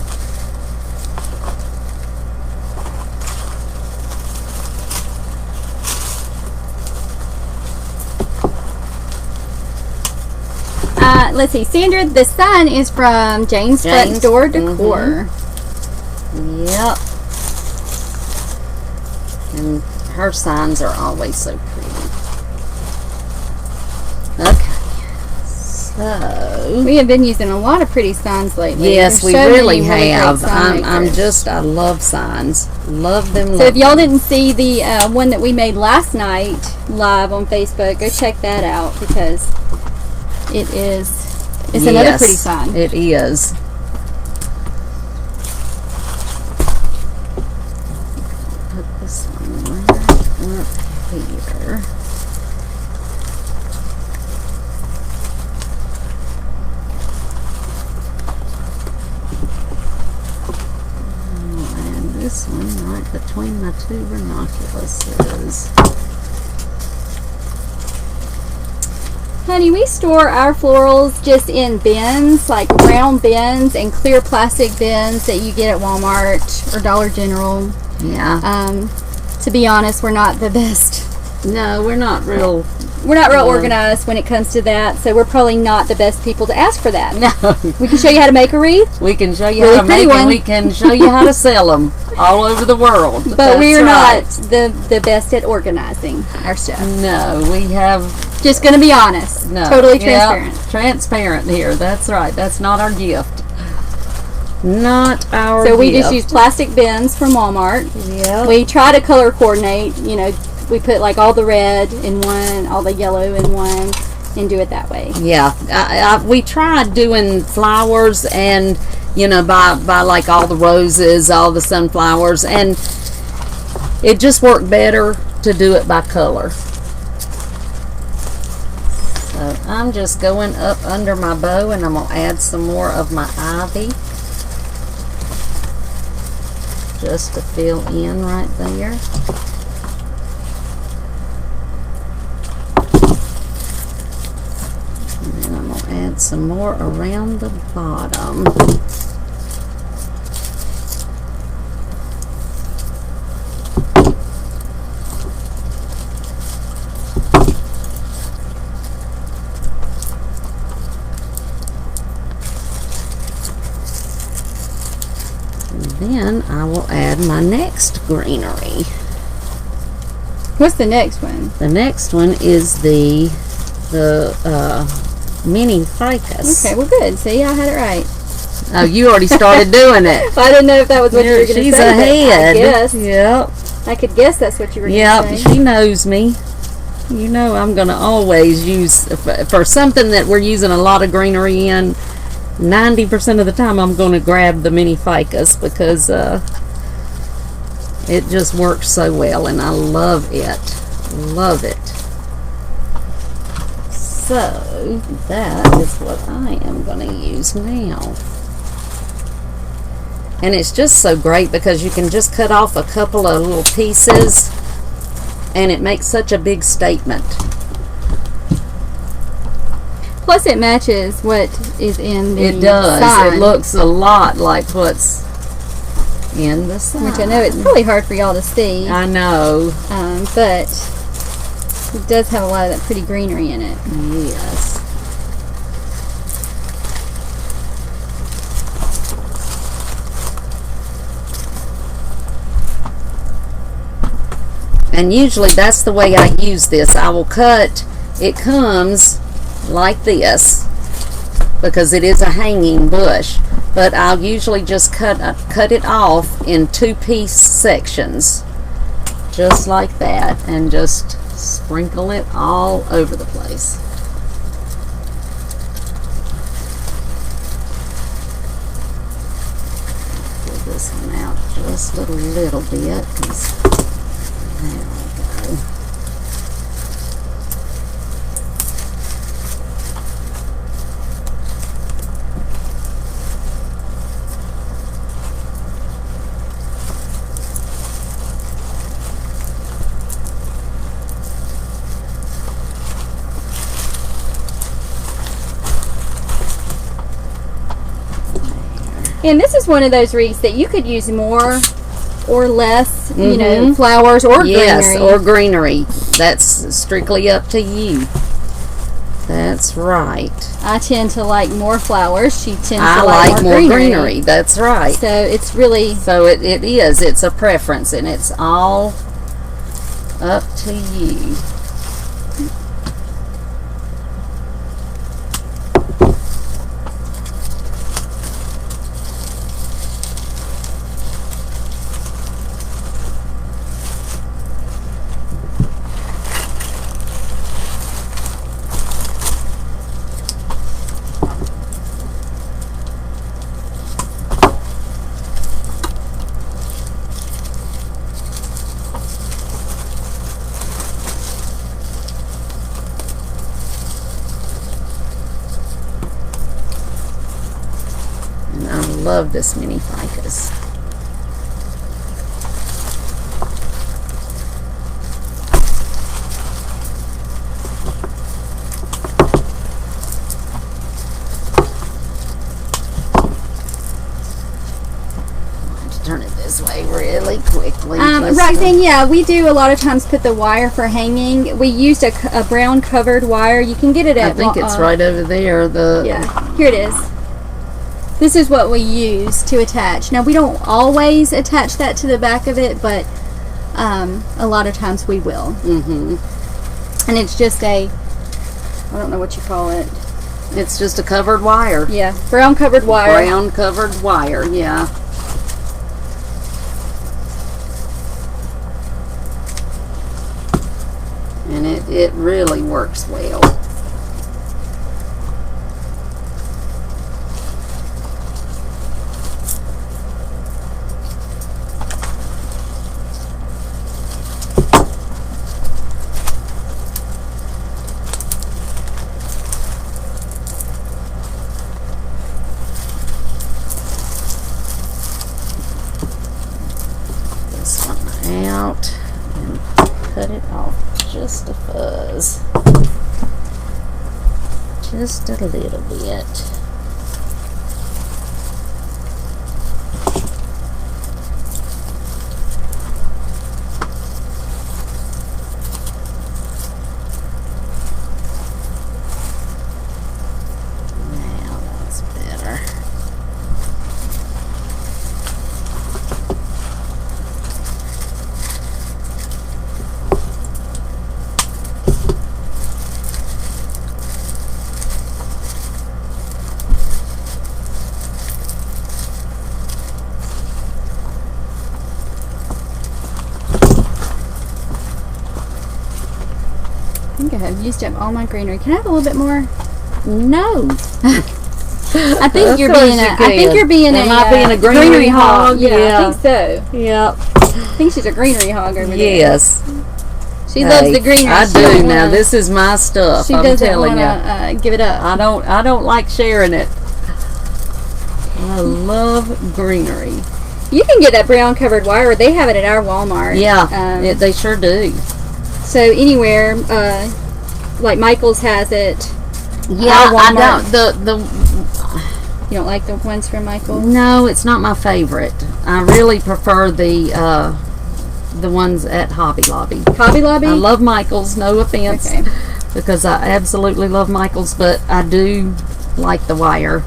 Let's see, Sandra, the sign is from Jane's Front Door Decor. Yep. And her signs are always so pretty. Okay. So We have been using a lot of pretty signs lately. yes, There's we so really many great have. sign makers. I love signs. Love them. So if y'all didn't see the one that we made last night live on Facebook, go check that out because it's another pretty sign. It is. Put this one right up here. And this one right between my two ranunculuses. Honey, we store our florals just in bins, like round bins and clear plastic bins that you get at Walmart or Dollar General. Yeah. To be honest, we're not the best. No, we're not real. We're not real organized when it comes to that, so we're probably not the best people to ask for that. No. We can show you how to make a wreath, We can show you Really how to pretty make one. them. We can show you how to sell them all over the world. but we are That's not the best at organizing our stuff. right. No, we have Just going to be honest. no. Totally Yeah, transparent. transparent here. That's right. That's not our gift. Not our So we gift. just use plastic bins from Walmart. Yep. We try to color coordinate, you know, we put like all the red in one, all the yellow in one, and do it that way. Yeah, we tried doing flowers, and you know, buy like all the roses, all the sunflowers, and it just worked better to do it by color. So I'm just going up under my bow, and I'm going to add some more of my ivy just to fill in right there. And then I'm going to add some more around the bottom. Then I will add my next greenery. What's the next one? The next one is the mini ficus. Okay, well good. See, I had it right. Oh, you already started doing it. I didn't know if that was what you were going to say. She's ahead. I guess. Yep. I could guess that's what you were going to say. Yep, she knows me. You know I'm going to always use, for something that we're using a lot of greenery in, 90% of the time I'm going to grab the mini ficus because it just works so well, and I love it. Love it. So that is what I am going to use now. And it's just so great because you can just cut off a couple of little pieces and it makes such a big statement. Plus it matches what is in the It does. sign. It looks a lot like what's in the sign. Which I know it's probably hard for y'all to see. I know. But it does have a lot of that pretty greenery in it. Yes. And usually that's the way I use this. I will cut, it comes like this because it is a hanging bush, but I'll usually just cut it off in 2-piece sections just like that and just sprinkle it all over the place. Pull this one out just a little bit, 'cause there we go. And this is one of those wreaths that you could use more or less, you know, flowers or greenery. Yes, or greenery. That's strictly up to you. That's right. I tend to like more flowers. She tends to I like more greenery. greenery. That's right. So it's really... So it is. It's a preference, and it's all up to you. Love this mini ficus. Turn it this way really quickly. Roxanne, yeah, we do a lot of times put the wire for hanging. We used a brown covered wire. You can get it at... I think it's right over there. Yeah, here it is. This is what we use to attach. Now, we don't always attach that to the back of it, but a lot of times we will. And it's just I don't know what you call it. It's just a covered wire. Yeah, brown covered wire. Brown covered wire, yeah. And it really works well. it off just a fuzz. Just a little bit. Now that's better. I think I have used up all my greenery. Can I have a little bit more? No. I think you're being a. I think you're being Am I being a greenery hog? Yeah, I think so. Yep. I think she's a greenery hog over there. Yes. She loves the greenery. I She do. don't Now wanna- this is my stuff. She I'm doesn't telling want you. to give it up. I don't like sharing it. I love greenery. You can get that brown covered wire. They have it at our Walmart. Yeah, they sure do. So anywhere, like Michael's has it. Yeah, Our I Walmart. don't. You don't like the ones from Michael? No, it's not my favorite. I really prefer the ones at Hobby Lobby. Hobby Lobby? I love Michael's, no offense, Okay. because I absolutely love Michael's, but I do like the wire,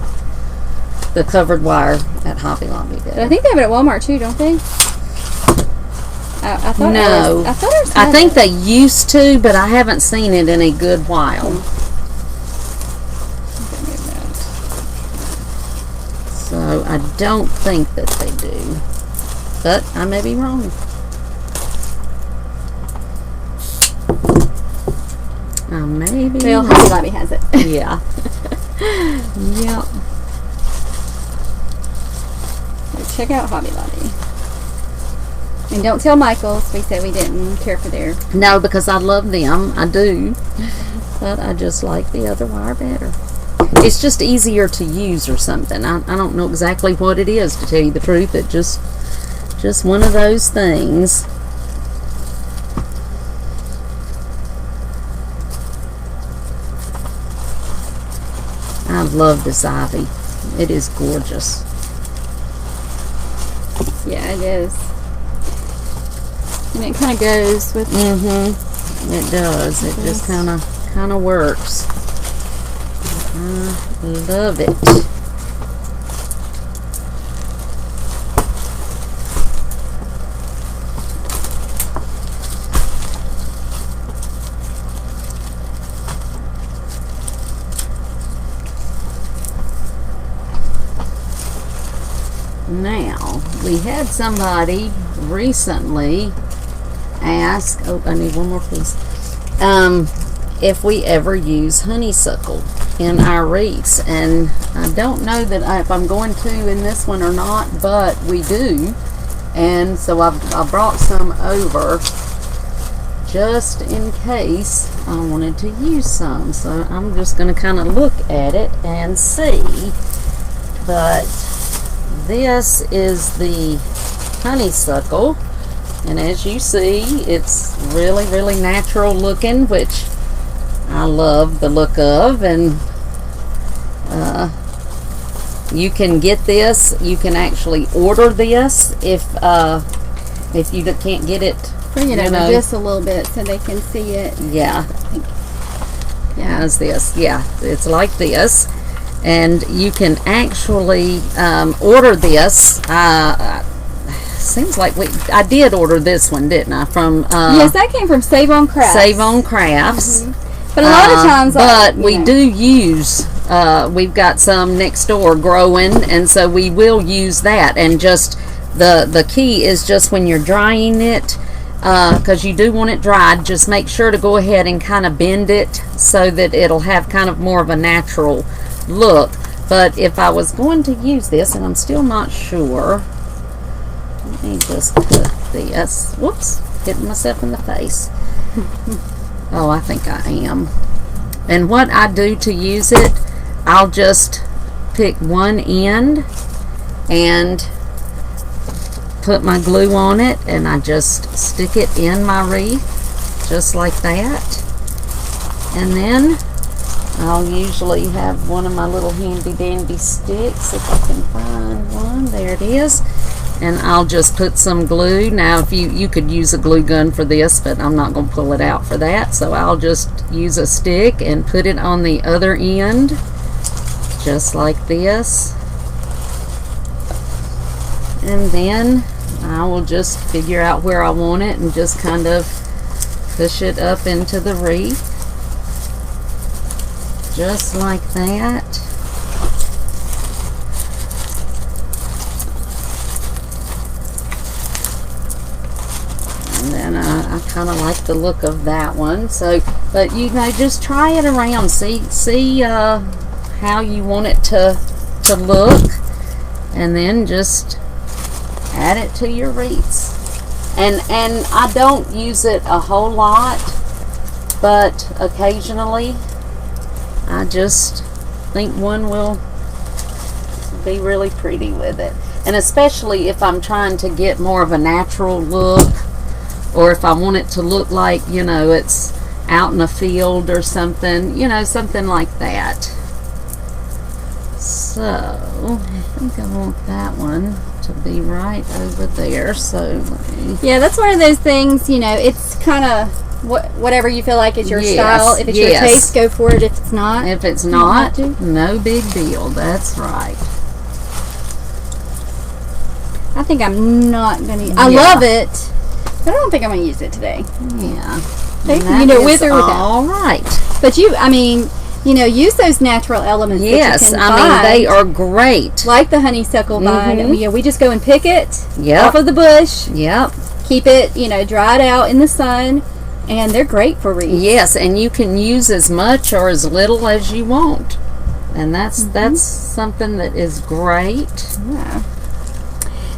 the covered wire at Hobby Lobby. But I think they have it at Walmart too, don't they? I thought No. I thought ours I had think it. they used to, but I haven't seen it in a good while. So I don't think that they do, but I may be wrong. I may be Well, wrong. Hobby Lobby has it. Yeah. Yep. So check out Hobby Lobby. And don't tell Michael's. We said we didn't care for their. No, because I love them. I do. But I just like the other wire better. It's just easier to use or something. I don't know exactly what it is, to tell you the truth. It just one of those things. I love this ivy. It is gorgeous. Yeah, it is. And it kind of goes with. Mm-hmm. It does. It just kind of works. I love it. Now, we had somebody recently ask, oh, I need one more piece, if we ever use honeysuckle in our wreaths, and I don't know that if I'm going to in this one or not, but we do, and so I brought some over just in case I wanted to use some. So I'm just going to kind of look at it and see. But this is the honeysuckle, and as you see, it's really natural looking, which I love the look of. And you can get this, you can actually order this if you can't get it. Bring it over just a little bit so they can see it. Yeah. Yeah. How's this? Yeah, it's like this. And you can actually order this. Seems like I did order this one, didn't I? From yes, that came from Save on Crafts. Save on Crafts. Mm-hmm. But a lot of times, but we do use. We've got some next door growing, and so we will use that. And just the key is just when you're drying it, because you do want it dried. Just make sure to go ahead and kind of bend it so that it'll have kind of more of a natural look. But if I was going to use this, and I'm still not sure, let me just put this, whoops, hitting myself in the face. Oh, I think I am. And what I do to use it, I'll just pick one end and put my glue on it, and I just stick it in my wreath just like that. And then I'll usually have one of my little handy dandy sticks, if I can find one. There it is. And I'll just put some glue. Now, if you could use a glue gun for this, but I'm not going to pull it out for that. So I'll just use a stick and put it on the other end, just like this. And then I will just figure out where I want it and just kind of push it up into the wreath, just like that. And then I kind of like the look of that one. So, but you know, just try it around. See how you want it to look, and then just add it to your wreaths. And I don't use it a whole lot, but occasionally I just think one will be really pretty with it. And especially if I'm trying to get more of a natural look, or if I want it to look like, you know, it's out in a field or something, you know, something like that. So I think I want that one to be right over there. So yeah, that's one of those things, you know, it's kind of whatever you feel like is your style. If it's your taste, go for it. If it's not, no big deal. That's right. I think I'm not gonna I love it, but I don't think I'm gonna use it today. Yeah, you know, with or without. All right. But I mean, you know, use those natural elements. Yes, that you can I mean, they are great. Like the honeysuckle vine. We just go and pick it off of the bush. Yep. Keep it, you know, dried out in the sun, and they're great for wreaths. Yes, and you can use as much or as little as you want, and that's something that is great. Yeah.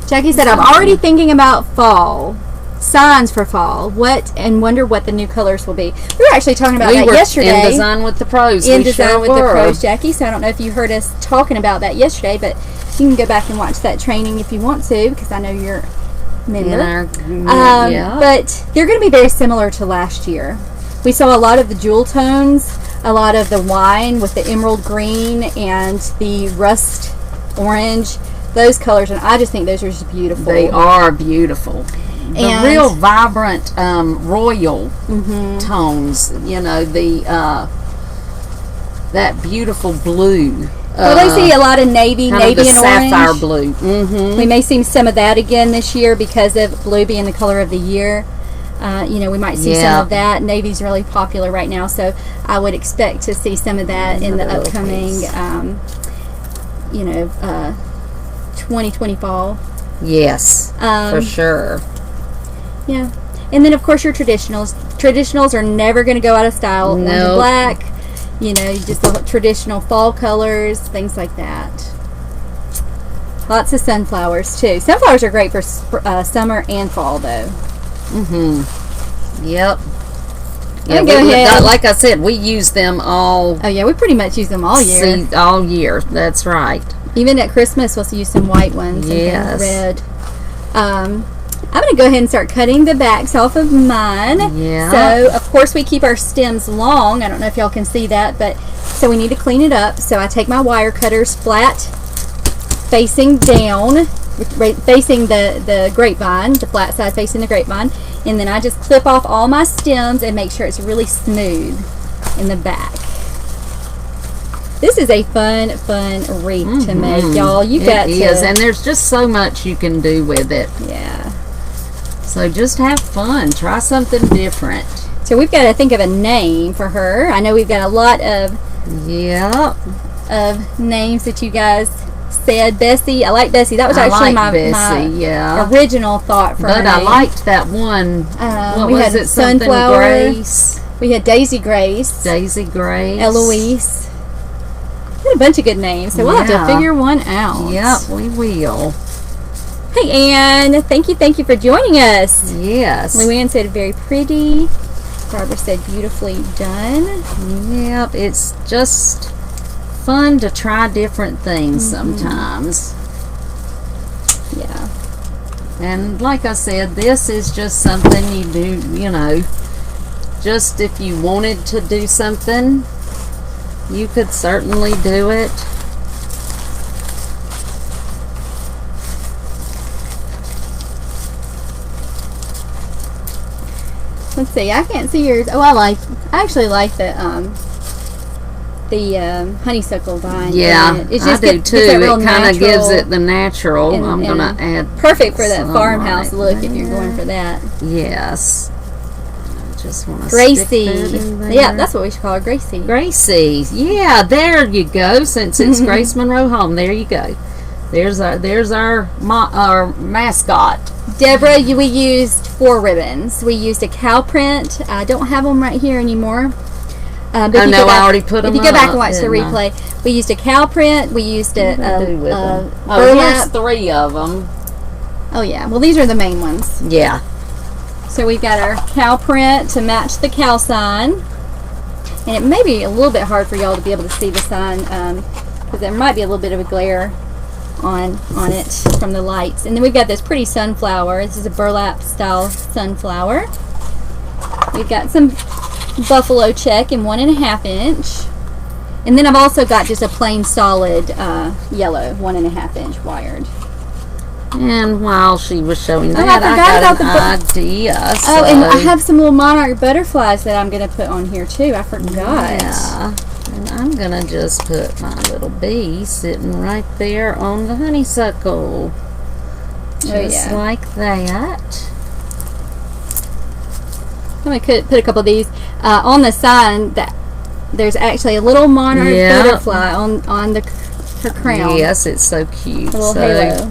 Jackie said, I'm already thinking about fall. Signs for fall. And wonder what the new colors will be. We were actually talking about that yesterday. In Design with the Pros. In Design with the Pros, Jackie. So I don't know if you heard us talking about that yesterday, but you can go back and watch that training if you want to, because I know you're a member. But they're going to be very similar to last year. We saw a lot of the jewel tones, a lot of the wine with the emerald green and the rust orange. Those colors, and I just think those are just beautiful. They are beautiful. The real vibrant royal tones, you know, that beautiful blue. Well, they see a lot of navy and orange. Sapphire blue. We may see some of that again this year because of blue being the color of the year. You know, we might see some of that. Navy's really popular right now, so I would expect to see some of that in the upcoming, you know, 2020 fall. Yes, for sure. Yeah. And then, of course, your traditionals. Traditionals are never going to go out of style. Orange and black, you know, just the traditional fall colors, things like that. Lots of sunflowers, too. Sunflowers are great for summer and fall, though. Yep. Yeah, like I said, we use them all. Oh, yeah, we pretty much use them all year. All year, that's right. Even at Christmas, we'll use some white ones and red. I'm going to go ahead and start cutting the backs off of mine. Yeah. So, of course, we keep our stems long. I don't know if y'all can see that, but so we need to clean it up. So I take my wire cutters flat, facing down, facing the grapevine, the flat side facing the grapevine, and then I just clip off all my stems and make sure it's really smooth in the back. This is a fun wreath to make, y'all. You got to. It is, and there's just so much you can do with it. Yeah. So just have fun. Try something different. So we've got to think of a name for her. I know we've got a lot of names that you guys said. Bessie. I like Bessie. That was actually my original thought for her. But I liked that one. What was it? Sunflower. Grace. We had Daisy Grace. Daisy Grace. Eloise. We had a bunch of good names, so we'll have to figure one out. Yep, we will. Hey, Anne. Thank you for joining us. Yes. Luann said very pretty. Barbara said beautifully done. Yep, it's just fun to try different things sometimes. Yeah. And like I said, this is just something you do, you know, just if you wanted to do something, you could certainly do it. Let's see. I can't see yours. Oh, I actually like the honeysuckle vine. Yeah, it's I just do too. It kind of gives it the natural. and- I'm gonna and add perfect for that some farmhouse right look if you're going for that. Yes. I just want to Gracie. there. Yeah, that's what we should call her, Gracie. Gracie. Yeah, there you go. Since it's Grace Monroe home, there you go. There's our mascot. Deborah, we used 4 ribbons. We used a cow print. I don't have them right here anymore. But I know I already put them If you go back and up, watch the didn't I? replay, we used a cow print. We used a Oh, burlap. here's 3 of them. Oh yeah, well these are the main ones. Yeah. So we've got our cow print to match the cow sign. And it may be a little bit hard for y'all to be able to see the sign because there might be a little bit of a glare on it from the lights. And then we've got this pretty sunflower. This is a burlap style sunflower. We've got some buffalo check in 1.5 inch. And then I've also got just a plain solid yellow 1.5 inch wired. And while she was showing I that, I forgot got about an idea. Oh, and I so- have some little monarch butterflies that I'm going to put on here too. I forgot. Yeah. And I'm going to just put my little bee sitting right there on the honeysuckle. Just like that. I'm going to put a couple of these on the sign. That there's actually a little monarch butterfly on her crown. Yes, it's so cute. A little so halo.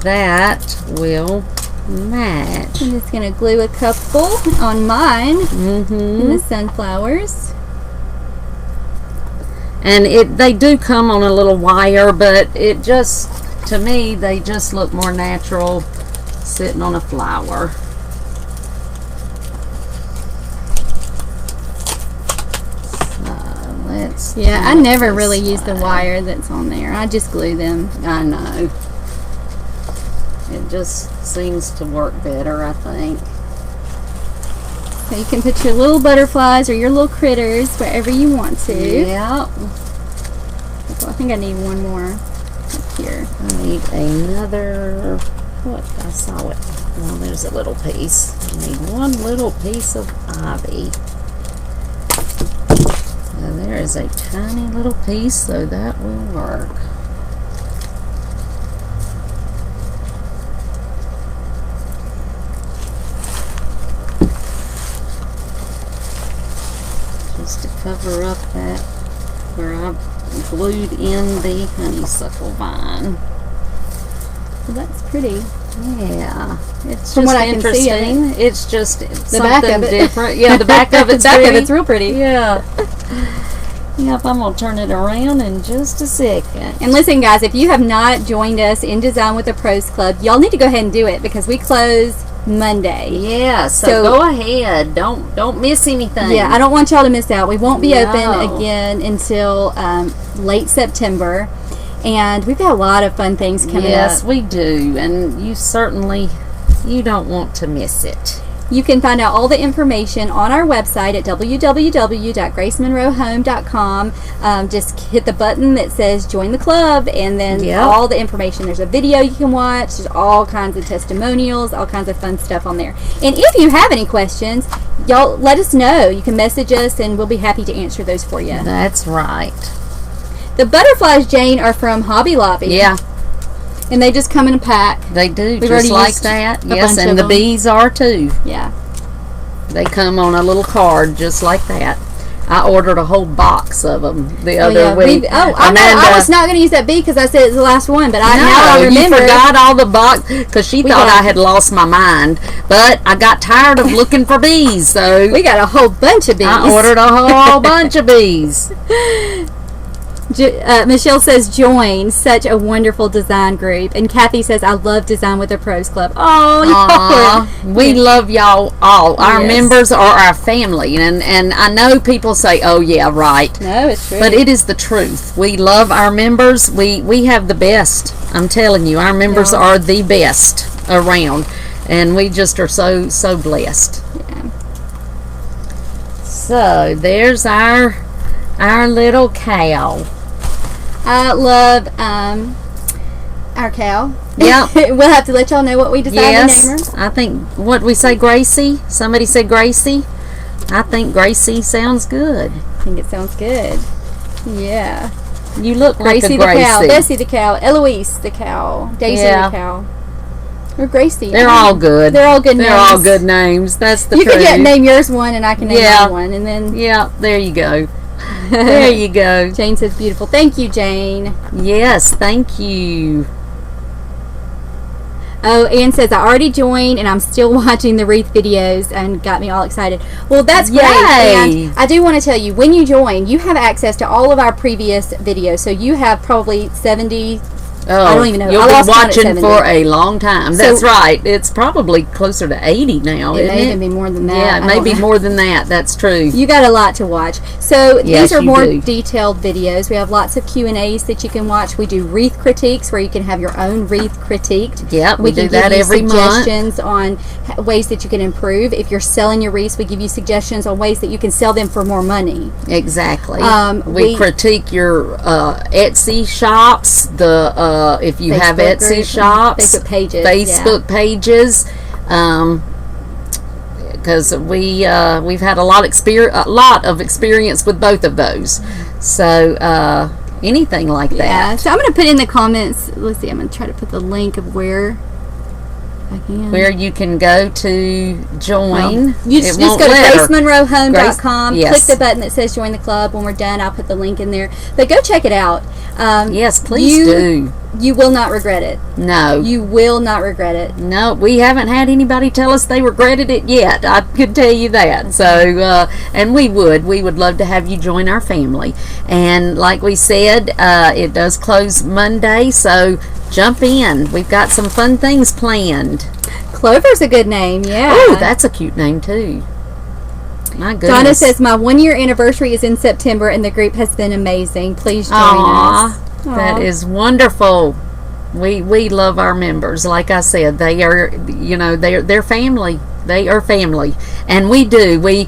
that will match. I'm just going to glue a couple on mine Mm-hmm. and the sunflowers. And they do come on a little wire, but it just, to me, they just look more natural sitting on a flower. So let's. Yeah, I put never this really use the side. wire that's on there. I just glue them. I know. It just seems to work better, I think. So you can put your little butterflies or your little critters wherever you want to. Yeah. So I think I need one more up here. I need another. What? I saw it. Well, there's a little piece. I need one little piece of ivy. Now, there is a tiny little piece, so that will work. Just to cover up that where I glued in the honeysuckle vine. Well, that's pretty. Yeah, it's From just what I can see of it. interesting. It's just The back something of it. different. Yeah, the back of it's the back pretty. of it's real pretty. Yeah. Yep, I'm gonna turn it around in just a second. And listen, guys, if you have not joined us in Design with the Pros Club, y'all need to go ahead and do it because we close Monday. Yeah, so So- go ahead. Don't miss anything. Yeah, I don't want y'all to miss out. We won't be No. open again until late September. And we've got a lot of fun things coming Yes, up. we do, and you don't want to miss it. You can find out all the information on our website at www.gracemonroehome.com. Just hit the button that says join the club, and then Yep. all the information. There's a video you can watch. There's all kinds of testimonials, all kinds of fun stuff on there. And if you have any questions, y'all let us know. You can message us, and we'll be happy to answer those for you. That's right. The butterflies, Jane, are from Hobby Lobby. Yeah, And they just come in a pack. they do, We've just already like used that. a Yes, bunch and of the them. bees are too. Yeah. They come on a little card just like that. I ordered a whole box of them the other week. I know. I was not going to use that bee because I said it's the last one, but now I No, remember. you forgot all the box because she thought got- I had lost my mind. But I got tired of looking for bees, so We got a whole bunch of bees. I ordered a whole bunch of bees. Michelle says join such a wonderful design group, and Kathy says I love Design with the Pros Club. Oh, Aw, we love y'all all. Our Yes. members are our family, and I know people say, "Oh yeah, right," no, it's true. but it is the truth. We love our members. We have the best. I'm telling you, our members Yeah. are the best around, and we just are so blessed. So there's our little cow. I love our cow. Yep. We'll have to let y'all know what we decide to name her. I think, what we say, Gracie? Somebody said Gracie. I think Gracie sounds good. I think it sounds good. Yeah. You look Gracie like a Gracie. the cow, Bessie the cow, Eloise the cow, Daisy the cow, or Gracie. They're all good. They're all good names. They're all good names. That's the You truth. can name yours one, and I can name mine one, and then there you go. There you go. Jane says beautiful. Thank you, Jane. Yes, thank you. Oh, Ann says, I already joined and I'm still watching the wreath videos and got me all excited. Well, that's great. Yay. And I do want to tell you, when you join, you have access to all of our previous videos. So you have probably 70. Oh, I don't even know. You'll be watching for a long time. That's right. It's probably closer to 80 now, isn't it? It may even be more than that. Yeah, it may be more than that. That's true. You got a lot to watch. So Yes, these are you more do. detailed videos. We have lots of Q&As that you can watch. We do wreath critiques where you can have your own wreath critiqued. Yep, we do can that give you every month. suggestions on ways that you can improve. If you're selling your wreaths, we give you suggestions on ways that you can sell them for more money. Exactly. We We critique your Etsy shops. If you have Etsy group, shops, Facebook pages, Facebook pages, because we've had a lot of experience with both of those. So anything like that. Yeah. So I'm going to put in the comments. Let's see. I'm going to try to put the link of where I can. Where you can go to join. You just go to gracemonroehome.com, Yes. click the button that says join the club. When we're done, I'll put the link in there. But go check it out. Yes, please do. You will not regret it. No. You will not regret it. No, we haven't had anybody tell us they regretted it yet. I could tell you that. So, and we would love to have you join our family. And like we said, it does close Monday, so jump in. We've got some fun things planned. Clover's a good name, yeah. Oh, that's a cute name too. My goodness. Donna says, my 1-year anniversary is in September and the group has been amazing. Please join us. That is wonderful. We love our members. Like I said, they are, they're family. They are family, and we do. We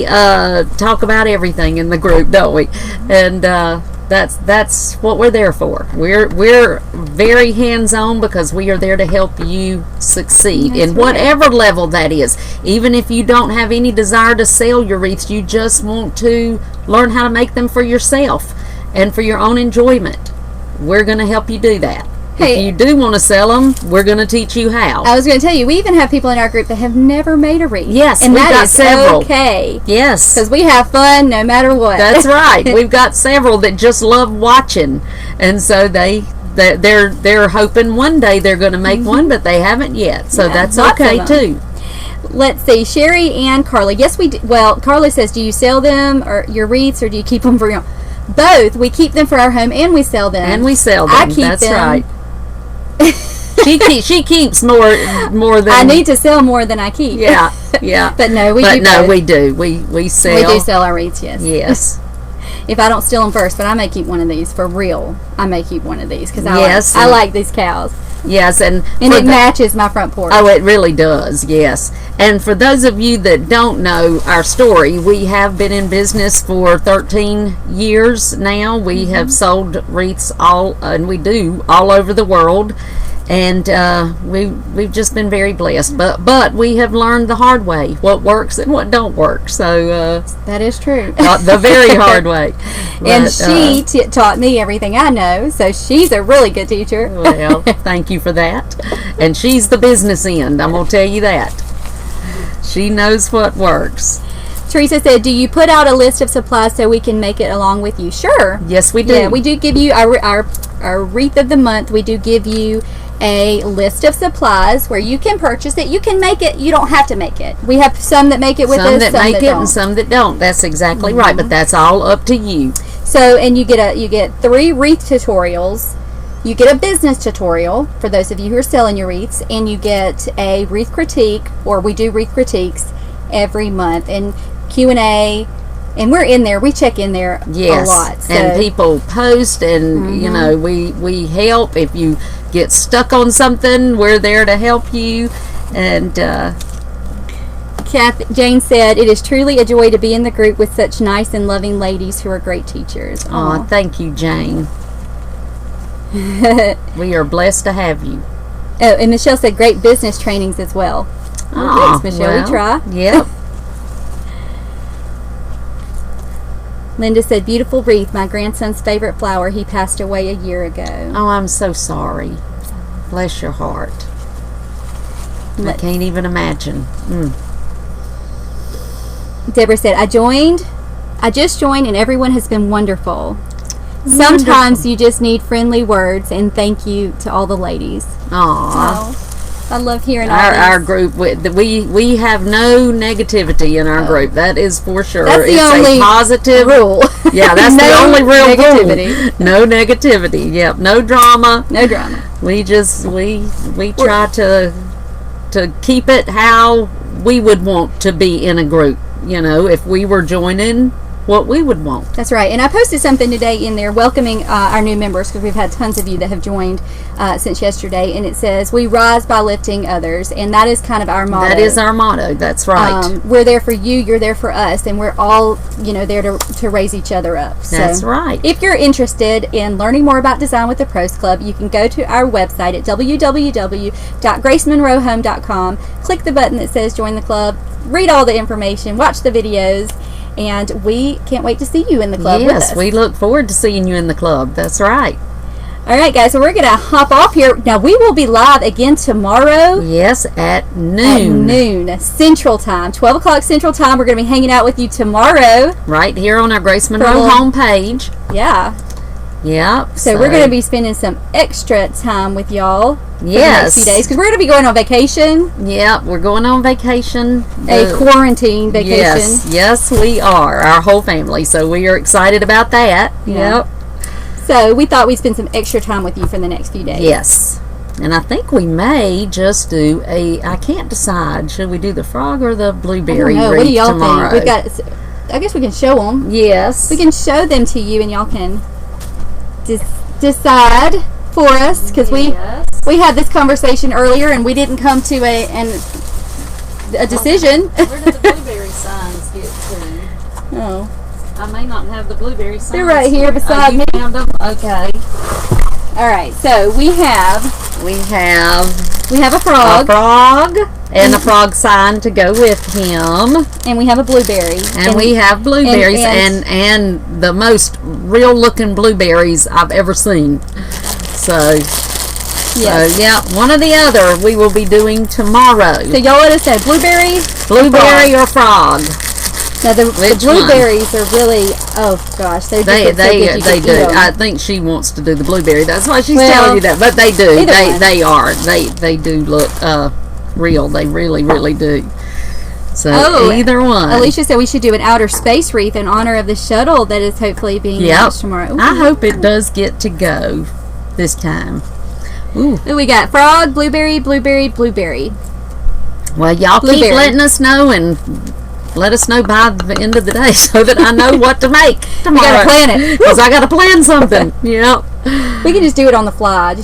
talk about everything in the group, don't we? And that's what we're there for. We're very hands-on because we are there to help you succeed in whatever level that is. Even if you don't have any desire to sell your wreaths, you just want to learn how to make them for yourself and for your own enjoyment. We're going to help you do that. If you do want to sell them, we're going to teach you how. I was going to tell you, we even have people in our group that have never made a wreath. Yes, and we've that got is several. okay. Yes. Because we have fun no matter what. That's right. We've got several that just love watching. And so they're hoping one day they're going to make one, but they haven't yet. So that's okay too. Let's see, Sherry and Carly. Yes, we do. Well, Carly says, do you sell them or your wreaths, or do you keep them for your own? Both. We keep them for our home and we sell them. And we sell them. I keep That's them. right. She keeps more than I need to sell more than I keep. Yeah. But no, we do. No, we do. We sell. We do sell our wreaths. Yes. Yes. If I don't steal them first, but I may keep one of these for real. I may keep one of these because Yes, I like these cows. Yes, and it matches my front porch. Oh, it really does, yes. And for those of you that don't know our story, we have been in business for 13 years now. We have sold wreaths and we do all over the world. And we've just been very blessed. But we have learned the hard way, what works and what don't work. So that is true. The very hard way. And she taught me everything I know, so she's a really good teacher. Well, thank you for that. And she's the business end, I'm going to tell you that. She knows what works. Teresa said, do you put out a list of supplies so we can make it along with you? Sure. Yes, we do. Yeah, we do give you our wreath of the month. We do give you a list of supplies where you can purchase it. You can make it. You don't have to make it. We have some that make it with us, some that make it don't. and some that don't. That's exactly right, but that's all up to you. So, and you get 3 wreath tutorials. You get a business tutorial for those of you who are selling your wreaths, and you get a wreath critique, or we do wreath critiques every month, and Q&A, and we're in there. We check in there a lot. So. And people post, and you know, we help. If you get stuck on something, we're there to help you. And Jane said, "It is truly a joy to be in the group with such nice and loving ladies who are great teachers." Oh, thank you, Jane. We are blessed to have you. Oh, and Michelle said, "Great business trainings as well." Oh, thanks, Michelle. Well, we try. Yep. Linda said, "Beautiful wreath, my grandson's favorite flower. He passed away a year ago." Oh, I'm so sorry. Bless your heart. I can't even imagine. Deborah said, I just joined, and everyone has been wonderful. Sometimes you just need friendly words, and thank you to all the ladies." Aww. I love hearing our group. We have no negativity in our group. That is for sure. That's the it's only a positive rule. Yeah, that's No the only real negativity. rule. No negativity. Yep. No drama. No drama. We just we try to keep it how we would want to be in a group. You know, if we were joining what we would want. That's right. And I posted something today in there welcoming our new members, because we've had tons of you that have joined since yesterday, and it says, "We rise by lifting others," and that is kind of our motto. That is our motto. That's right. We're there for you, you're there for us, and we're all, there to raise each other up. That's right. If you're interested in learning more about Design with the Pros Club, you can go to our website at www.gracemonroehome.com, click the button that says join the club, read all the information, watch the videos, and we can't wait to see you in the club with us. Yes, we look forward to seeing you in the club. That's right. All right, guys, so we're going to hop off here. Now, we will be live again tomorrow. Yes, at noon. At noon, Central Time. 12 o'clock Central Time. We're going to be hanging out with you tomorrow. Right here on our Grace Monroe homepage. Yeah. Yep. So we're going to be spending some extra time with y'all for the next few days, because we're going to be going on vacation. Yep, we're going on vacation. A quarantine vacation. Yes, we are. Our whole family. So we are excited about that. Yeah. Yep. So we thought we'd spend some extra time with you for the next few days. Yes. And I think we may just do I can't decide. Should we do the frog or the blueberry I don't know. What do y'all tomorrow? think? I guess we can show them. Yes. We can show them to you, and y'all can decide for us, because we had this conversation earlier and we didn't come to a decision. Where did the blueberry signs get to? Oh, I may not have the blueberry signs. they're right here beside me. Found them? Okay. All right, so we have a frog. A frog and a frog sign to go with him. And we have a blueberry. And we have blueberries and the most real looking blueberries I've ever seen. So yeah, one or the other we will be doing tomorrow. So y'all let us know, blueberry or frog. Now the blueberries are really, oh gosh, they do. I think she wants to do the blueberry. That's why she's telling you that. But they do. They do look real. They really do. So either one. Alicia said we should do an outer space wreath in honor of the shuttle that is hopefully being launched tomorrow. Ooh. I hope it does get to go this time. Ooh. We got frog, blueberry. Well, y'all keep letting us know, and let us know by the end of the day so that I know what to make tomorrow. You gotta plan it. Because I gotta plan something. Yep. We can just do it on the fly.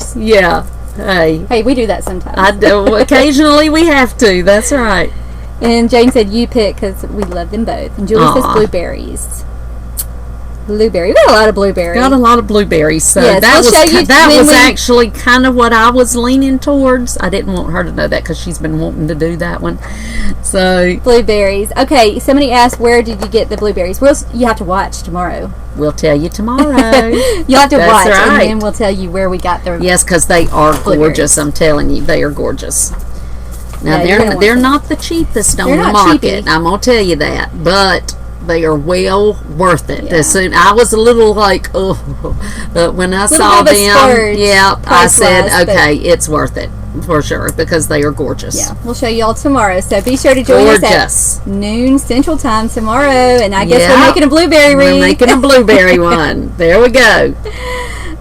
Hey, we do that sometimes. I do. Occasionally we have to. That's right. And Jane said you pick, because we love them both. And Julie says blueberries. Blueberry. We got a lot of blueberries. Got a lot of blueberries. So yes, that was actually kind of what I was leaning towards. I didn't want her to know that because she's been wanting to do that one. So blueberries. Okay, somebody asked, where did you get the blueberries? You have to watch tomorrow. We'll tell you tomorrow. You'll have to watch, and then we'll tell you where we got them. Yes, because they are gorgeous. I'm telling you, they are gorgeous. Now they're not the cheapest on the market. I'm gonna tell you that, but they are well worth it. Yeah. As soon I was a little like, oh, but when I saw them, I said, okay, it's worth it for sure, because they are gorgeous. Yeah, we'll show you all tomorrow. So be sure to join us at noon Central Time tomorrow. And I guess we're making a blueberry wreath. We're making a blueberry one. There we go.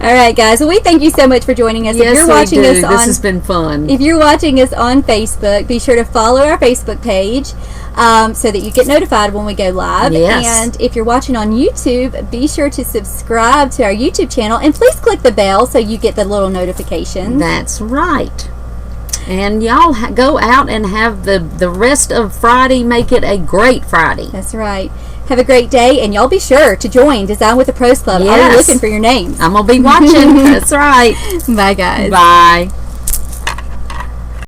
All right, guys. Well, we thank you so much for joining us. Yes, if you're watching us this has been fun. If you're watching us on Facebook, be sure to follow our Facebook page so that you get notified when we go live. Yes. And if you're watching on YouTube, be sure to subscribe to our YouTube channel, and please click the bell so you get the little notifications. That's right. And y'all go out and have the rest of Friday. Make it a great Friday. That's right. Have a great day, and y'all be sure to join Design with the Pros Club. Yes. I'll be looking for your names. I'm going to be watching. That's right. Bye, guys. Bye.